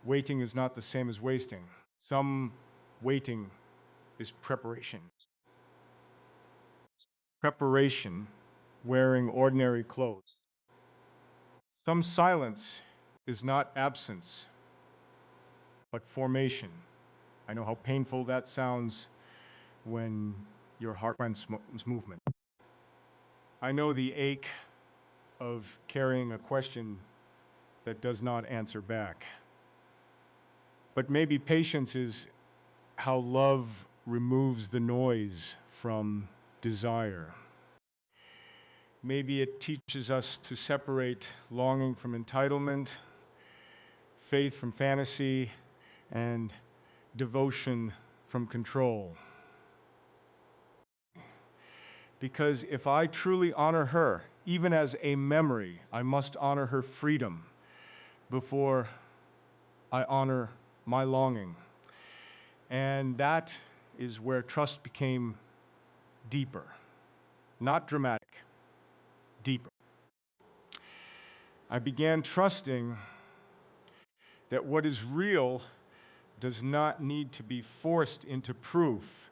Waiting is not the same as wasting. Some waiting is preparation. Preparation, wearing ordinary clothes. Some silence is not absence, but formation. I know how painful that sounds when your heart runs movement. I know the ache of carrying a question that does not answer back. But maybe patience is how love removes the noise from desire. Maybe it teaches us to separate longing from entitlement, faith from fantasy, and devotion from control. Because if I truly honor her, even as a memory, I must honor her freedom before I honor my longing. And that is where trust became deeper, not dramatic, deeper. I began trusting that what is real does not need to be forced into proof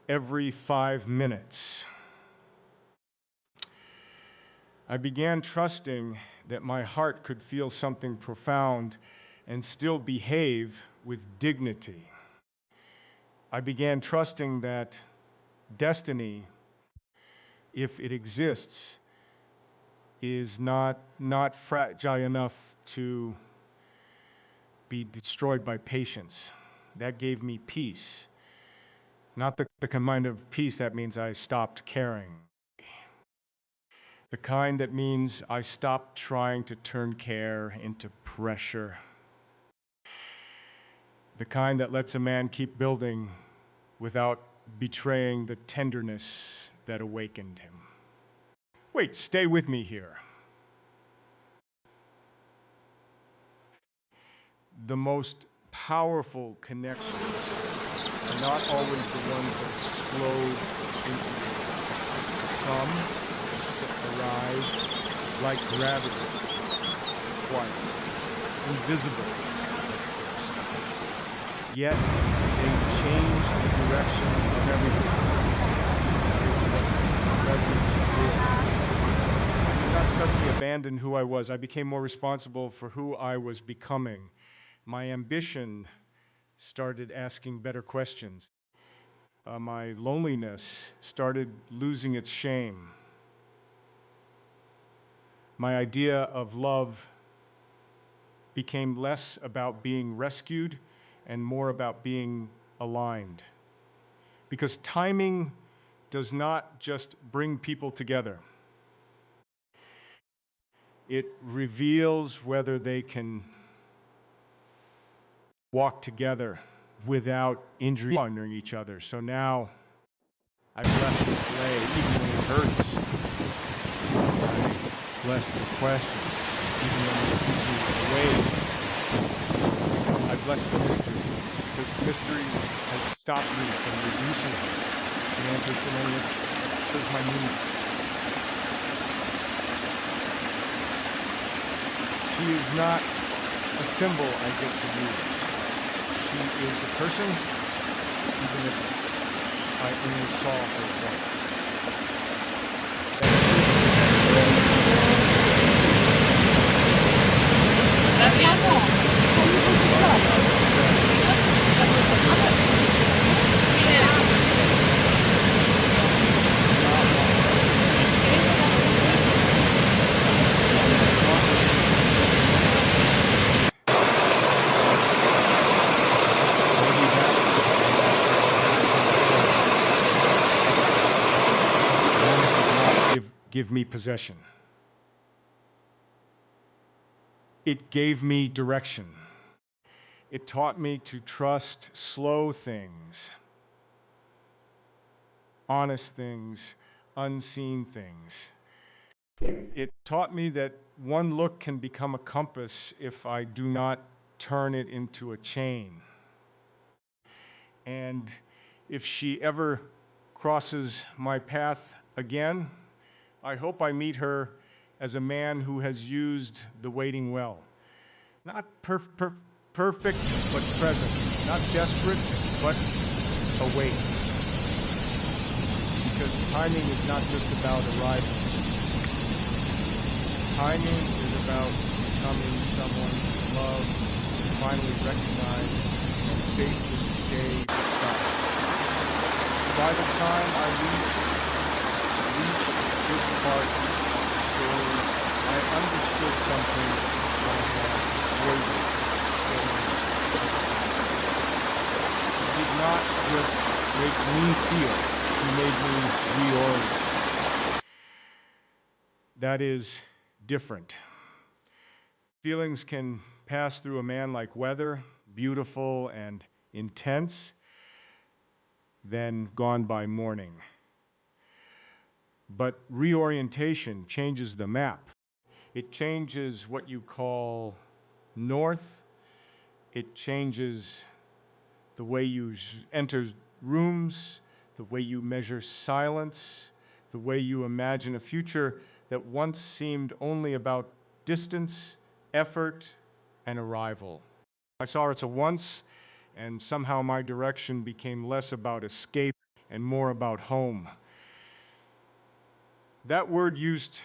every 5 minutes. I began trusting that my heart could feel something profound and still behave with dignity. I began trusting that destiny, if it exists, is not fragile enough to be destroyed by patience. That gave me peace. Not the kind of peace that means I stopped caring. The kind that means I stopped trying to turn care into pressure. The kind that lets a man keep building without betraying the tenderness that awakened him. Wait, stay with me here. The most powerful connections are not always the ones that explode into some arrive like gravity, quiet, invisible. Yet they change the direction of everything. Presence did. I did not suddenly abandon who I was. I became more responsible for who I was becoming. My ambition started asking better questions. My loneliness started losing its shame. My idea of love became less about being rescued and more about being aligned. Because timing does not just bring people together. It reveals whether they can walk together without injuring each other. So now I bless the play, even when it hurts. I bless the questions, even when they keep me away. I bless the mystery, because mystery has stopped me from reducing the answers to many of my needs. She is not a symbol I get to use. She is a person, even if I only saw her once. Give me possession. It gave me direction. It taught me to trust slow things, honest things, unseen things. It taught me that one look can become a compass if I do not turn it into a chain. And if she ever crosses my path again, I hope I meet her as a man who has used the waiting well. Not perfect, but present. Not desperate, but awake. Because timing is not just about arrival. Timing is about becoming someone you love, finally recognize, and safely stay beside. By the time I reach this part of the story, I understood something I had waited saying. It did not just make me feel, he made me reorient. That is different. Feelings can pass through a man like weather, beautiful and intense, then gone by morning. But reorientation changes the map. It changes what you call north. It changes the way you enter rooms, the way you measure silence, the way you imagine a future that once seemed only about distance, effort, and arrival. I saw it's a once, and somehow my direction became less about escape and more about home. That word used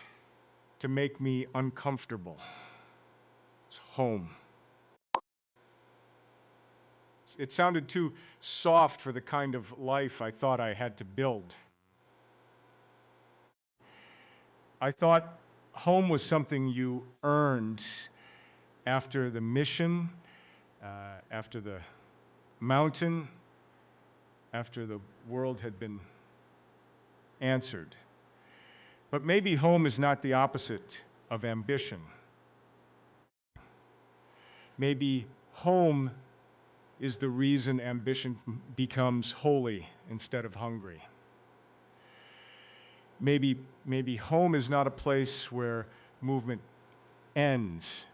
to make me uncomfortable. It's home. It sounded too soft for the kind of life I thought I had to build. I thought home was something you earned after the mission, after the mountain, after the world had been answered. But maybe home is not the opposite of ambition. Maybe home is the reason ambition becomes holy instead of hungry. Maybe home is not a place where movement ends,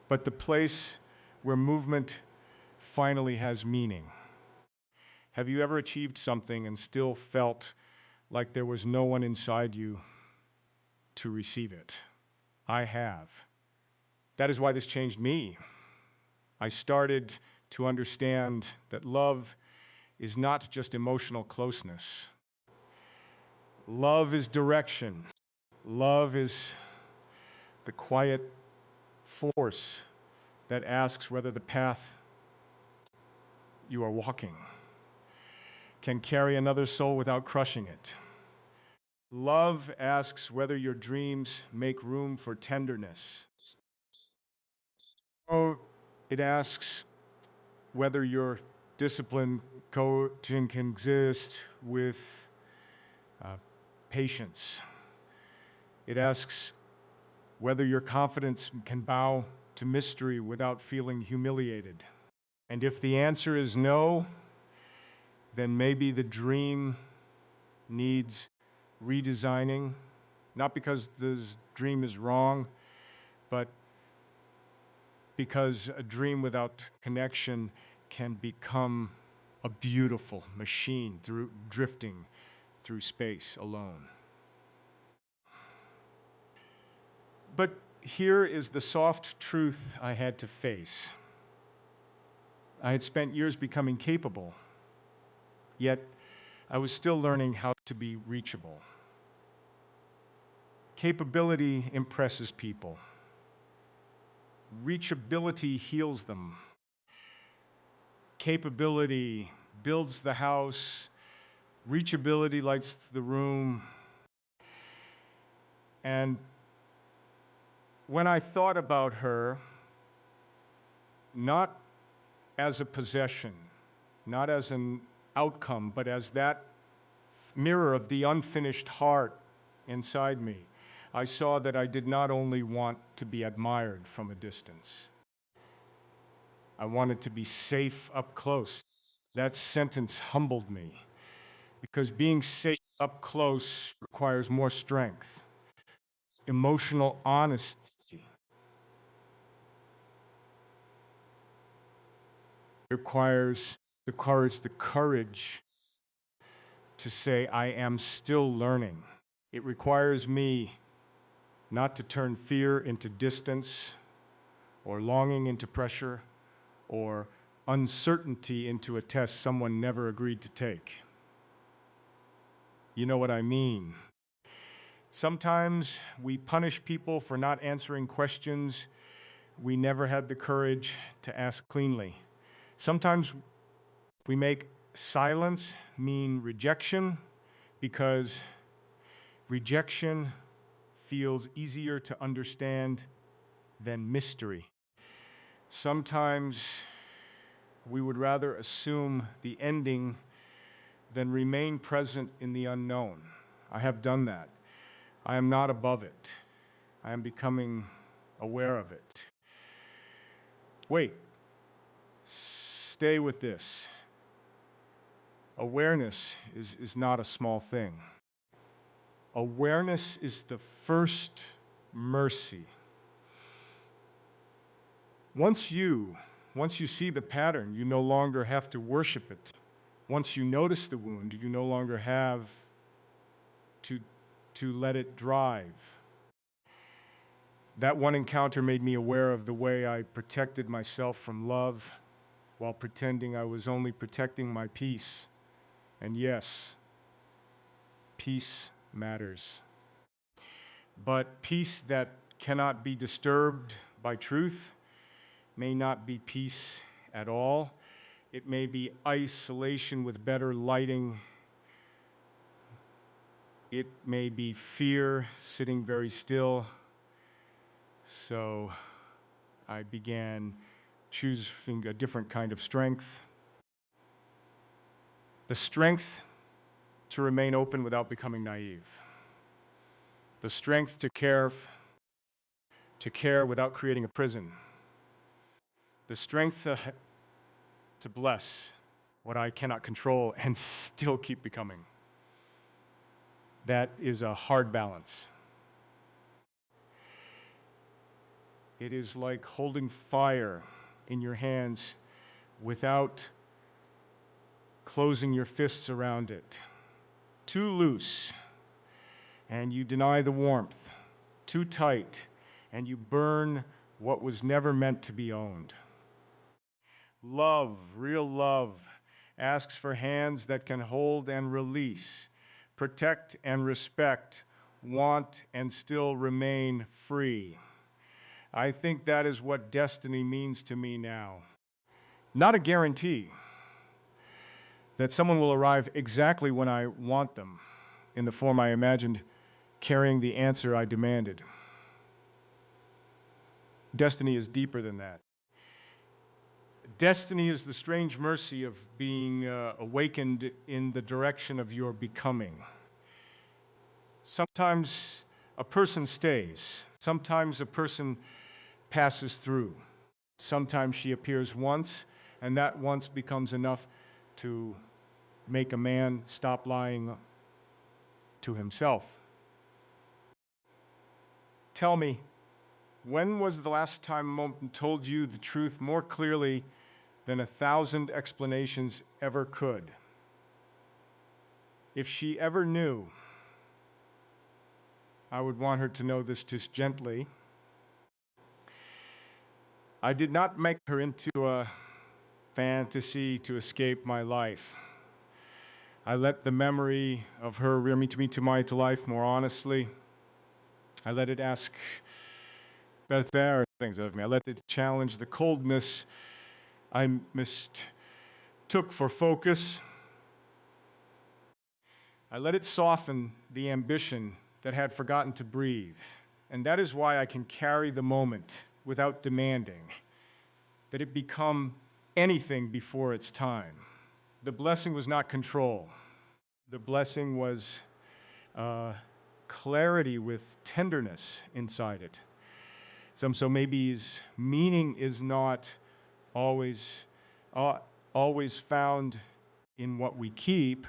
but the place where movement finally has meaning. Have you ever achieved something and still felt like there was no one inside you to receive it? I have. That is why this changed me. I started to understand that love is not just emotional closeness. Love is direction. Love is the quiet force that asks whether the path you are walking can carry another soul without crushing it. Love asks whether your dreams make room for tenderness. Oh, it asks whether your discipline coaching can exist with patience. It asks whether your confidence can bow to mystery without feeling humiliated. And if the answer is no, then maybe the dream needs redesigning, not because this dream is wrong, but because a dream without connection can become a beautiful machine drifting through space alone. But here is the soft truth I had to face. I had spent years becoming capable, yet I was still learning how to be reachable. Capability impresses people. Reachability heals them. Capability builds the house. Reachability lights the room. And when I thought about her, not as a possession, not as an outcome, but as that mirror of the unfinished heart inside me, I saw that I did not only want to be admired from a distance. I wanted to be safe up close. That sentence humbled me, because being safe up close requires more strength, emotional honesty. It requires the courage to say, I am still learning. It requires me not to turn fear into distance, or longing into pressure, or uncertainty into a test someone never agreed to take. You know what I mean. Sometimes we punish people for not answering questions we never had the courage to ask cleanly. Sometimes we make silence mean rejection because rejection feels easier to understand than mystery. Sometimes we would rather assume the ending than remain present in the unknown. I have done that. I am not above it. I am becoming aware of it. Wait, stay with this. Awareness is not a small thing. Awareness is the first mercy. Once you see the pattern, you no longer have to worship it. Once you notice the wound, you no longer have to let it drive. That one encounter made me aware of the way I protected myself from love while pretending I was only protecting my peace. And yes, peace matters. But peace that cannot be disturbed by truth may not be peace at all. It may be isolation with better lighting. It may be fear, sitting very still. So I began choosing a different kind of strength. The strength to remain open without becoming naive. The strength to care without creating a prison. The strength to bless what I cannot control and still keep becoming. That is a hard balance. It is like holding fire in your hands without closing your fists around it. Too loose, and you deny the warmth. Too tight, and you burn what was never meant to be owned. Love, real love, asks for hands that can hold and release, protect and respect, want and still remain free. I think that is what destiny means to me now. Not a guarantee that someone will arrive exactly when I want them, in the form I imagined, carrying the answer I demanded. Destiny is deeper than that. Destiny is the strange mercy of being awakened in the direction of your becoming. Sometimes a person stays. Sometimes a person passes through. Sometimes she appears once, and that once becomes enough to make a man stop lying to himself. Tell me, when was the last time a moment told you the truth more clearly than 1,000 explanations ever could? If she ever knew, I would want her to know this just gently. I did not make her into a fantasy to escape my life. I let the memory of her rear me to my life more honestly. I let it ask better things of me. I let it challenge the coldness I mistook for focus. I let it soften the ambition that had forgotten to breathe. And that is why I can carry the moment without demanding that it become anything before its time. The blessing was not control. The blessing was clarity with tenderness inside it. So maybe meaning is not always found in what we keep.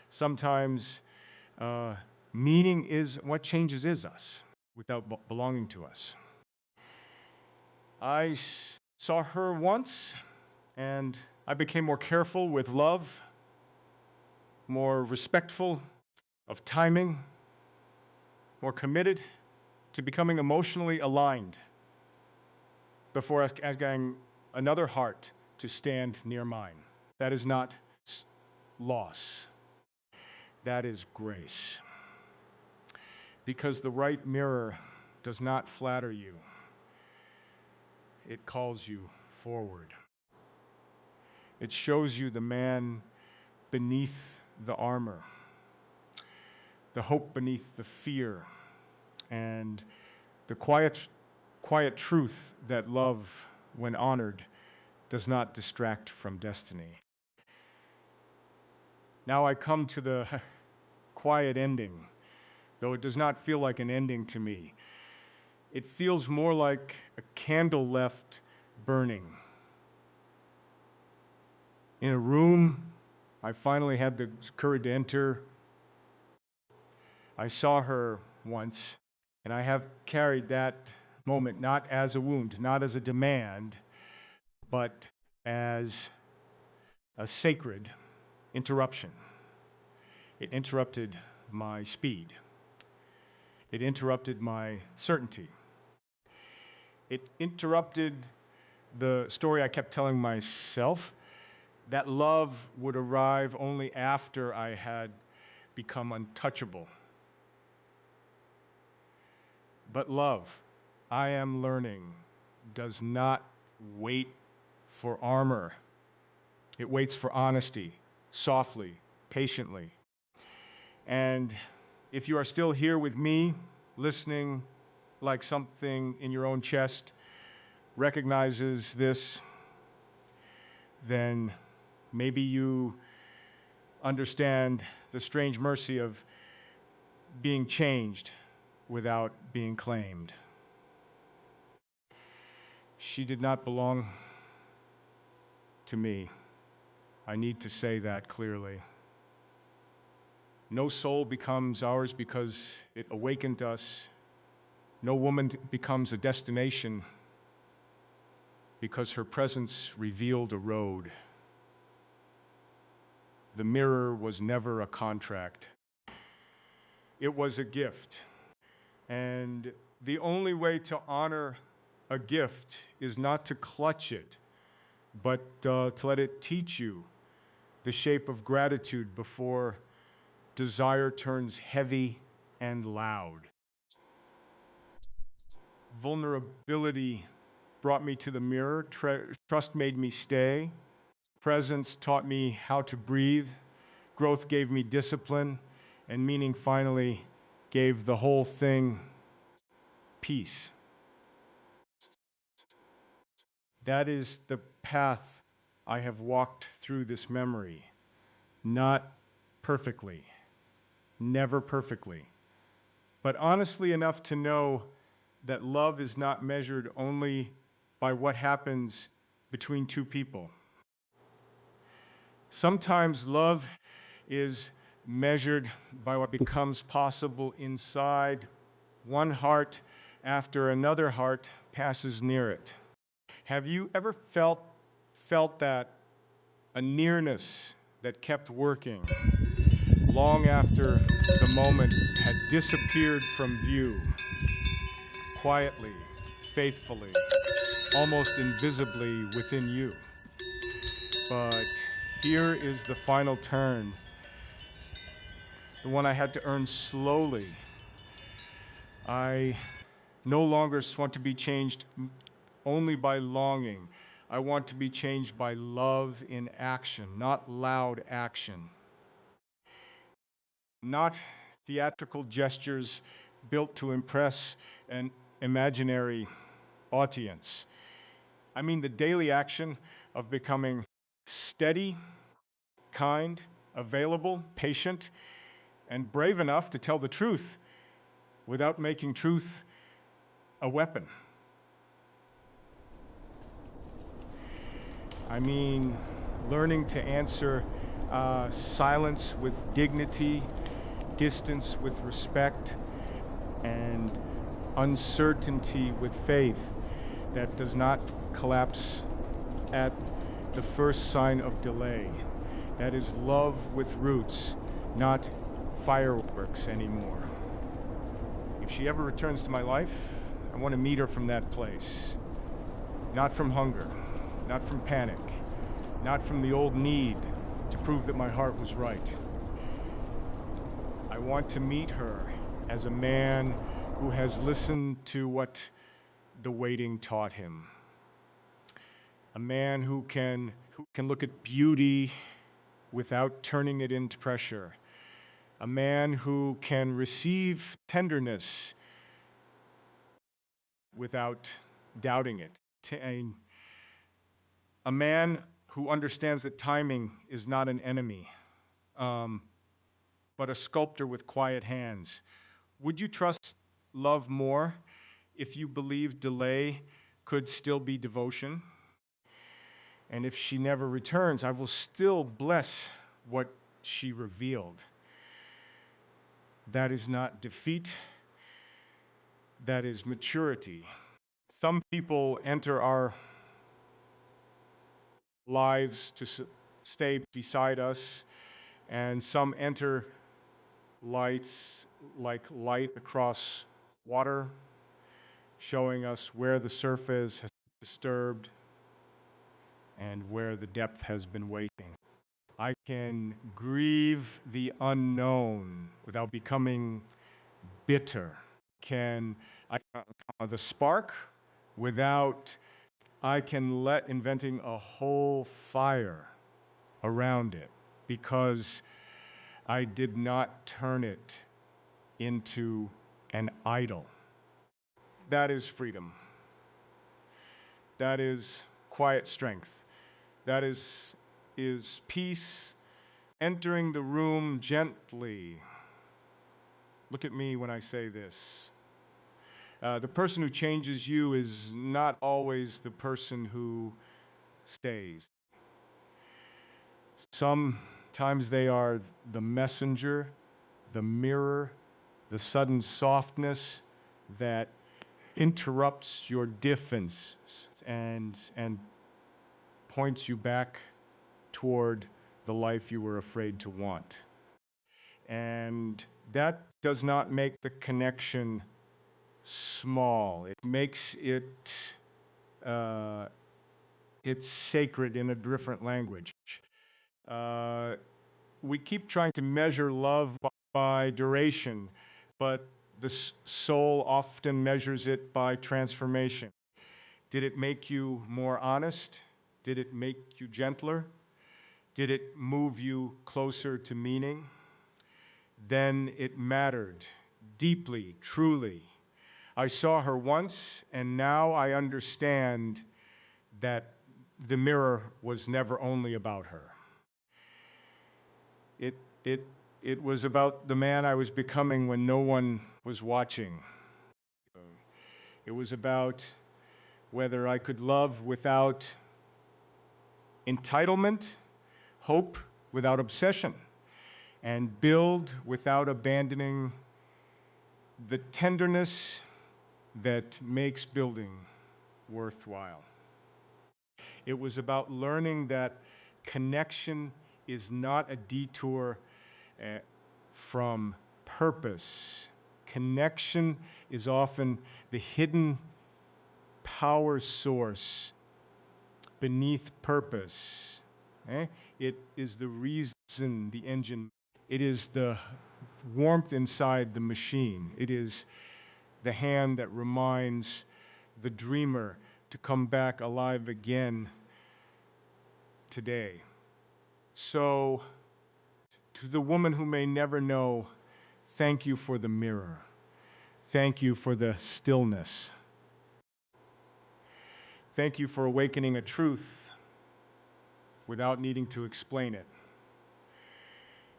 Sometimes meaning is what changes us without belonging to us. I saw her once, and I became more careful with love, more respectful of timing, more committed to becoming emotionally aligned before asking another heart to stand near mine. That is not loss. That is grace. Because the right mirror does not flatter you. It calls you forward. It shows you the man beneath the armor, the hope beneath the fear, and the quiet truth that love, when honored, does not distract from destiny. Now I come to the quiet ending, though it does not feel like an ending to me. It feels more like a candle left burning. In a room I finally had the courage to enter. I saw her once, and I have carried that moment not as a wound, not as a demand, but as a sacred interruption. It interrupted my speed. It interrupted my certainty. It interrupted the story I kept telling myself that love would arrive only after I had become untouchable. But love, I am learning, does not wait for armor. It waits for honesty, softly, patiently. And if you are still here with me, listening like something in your own chest recognizes this, then maybe you understand the strange mercy of being changed without being claimed. She did not belong to me. I need to say that clearly. No soul becomes ours because it awakened us. No woman becomes a destination because her presence revealed a road. The mirror was never a contract. It was a gift. And the only way to honor a gift is not to clutch it, but to let it teach you the shape of gratitude before desire turns heavy and loud. Vulnerability brought me to the mirror. Trust made me stay. Presence taught me how to breathe. Growth gave me discipline. And meaning finally gave the whole thing peace. That is the path I have walked through this memory. Not perfectly. Never perfectly. But honestly enough to know that love is not measured only by what happens between two people. Sometimes love is measured by what becomes possible inside one heart after another heart passes near it. Have you ever felt that a nearness that kept working long after the moment had disappeared from view, quietly, faithfully, almost invisibly within you? But here is the final turn, the one I had to earn slowly. I no longer want to be changed only by longing. I want to be changed by love in action, not loud action. Not theatrical gestures built to impress an imaginary audience. I mean the daily action of becoming steady, kind, available, patient, and brave enough to tell the truth without making truth a weapon. I mean, learning to answer silence with dignity, distance with respect, and uncertainty with faith that does not collapse at the first sign of delay. That is love with roots, not fireworks anymore. If she ever returns to my life, I want to meet her from that place. Not from hunger, not from panic, not from the old need to prove that my heart was right. I want to meet her as a man who has listened to what the waiting taught him. A man who can look at beauty without turning it into pressure. A man who can receive tenderness without doubting it. A man who understands that timing is not an enemy, but a sculptor with quiet hands. Would you trust love more if you believed delay could still be devotion? And if she never returns, I will still bless what she revealed. That is not defeat, that is maturity. Some people enter our lives to stay beside us, and some enter lights like light across water, showing us where the surface has been disturbed and where the depth has been waiting. I can grieve the unknown without becoming bitter. The spark without I can let inventing a whole fire around it because I did not turn it into an idol. That is freedom. That is quiet strength. That is peace entering the room gently. Look at me when I say this. The person who changes you is not always the person who stays. Sometimes they are the messenger, the mirror, the sudden softness that interrupts your defense and points you back toward the life you were afraid to want. And that does not make the connection small. It makes it it's sacred in a different language. We keep trying to measure love by duration, but the soul often measures it by transformation. Did it make you more honest? Did it make you gentler? Did it move you closer to meaning? Then it mattered deeply, truly. I saw her once, and now I understand that the mirror was never only about her. It was about the man I was becoming when no one was watching. It was about whether I could love without entitlement, hope without obsession, and build without abandoning the tenderness that makes building worthwhile. It was about learning that connection is not a detour from purpose. Connection is often the hidden power source beneath purpose. It is the reason the engine, it is the warmth inside the machine. It is the hand that reminds the dreamer to come back alive again today. So, to the woman who may never know, thank you for the mirror. Thank you for the stillness. Thank you for awakening a truth without needing to explain it.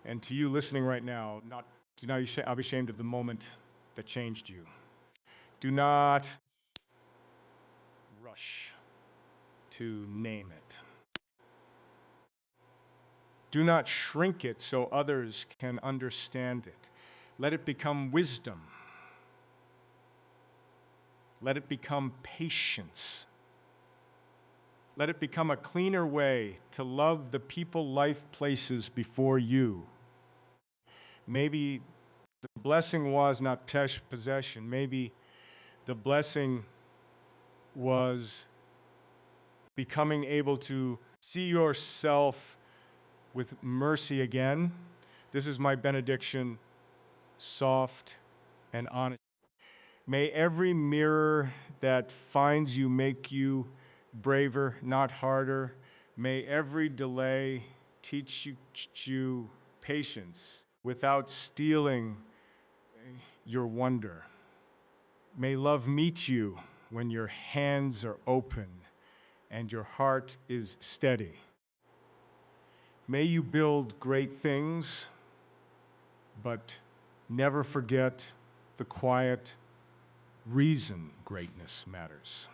And to you listening right now, do not be ashamed of the moment that changed you. Do not rush to name it. Do not shrink it so others can understand it. Let it become wisdom. Let it become patience. Let it become a cleaner way to love the people, life, places before you. Maybe the blessing was not possession. Maybe the blessing was becoming able to see yourself with mercy again. This is my benediction, soft and honest. May every mirror that finds you make you braver, not harder. May every delay teach you patience without stealing your wonder. May love meet you when your hands are open and your heart is steady. May you build great things, but never forget the quiet reason greatness matters.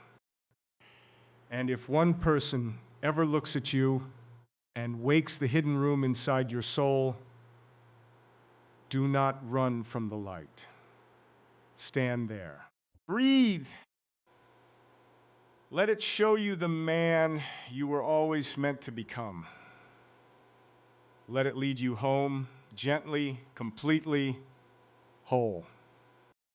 And if one person ever looks at you and wakes the hidden room inside your soul, do not run from the light. Stand there. Breathe. Let it show you the man you were always meant to become. Let it lead you home, gently, completely, whole.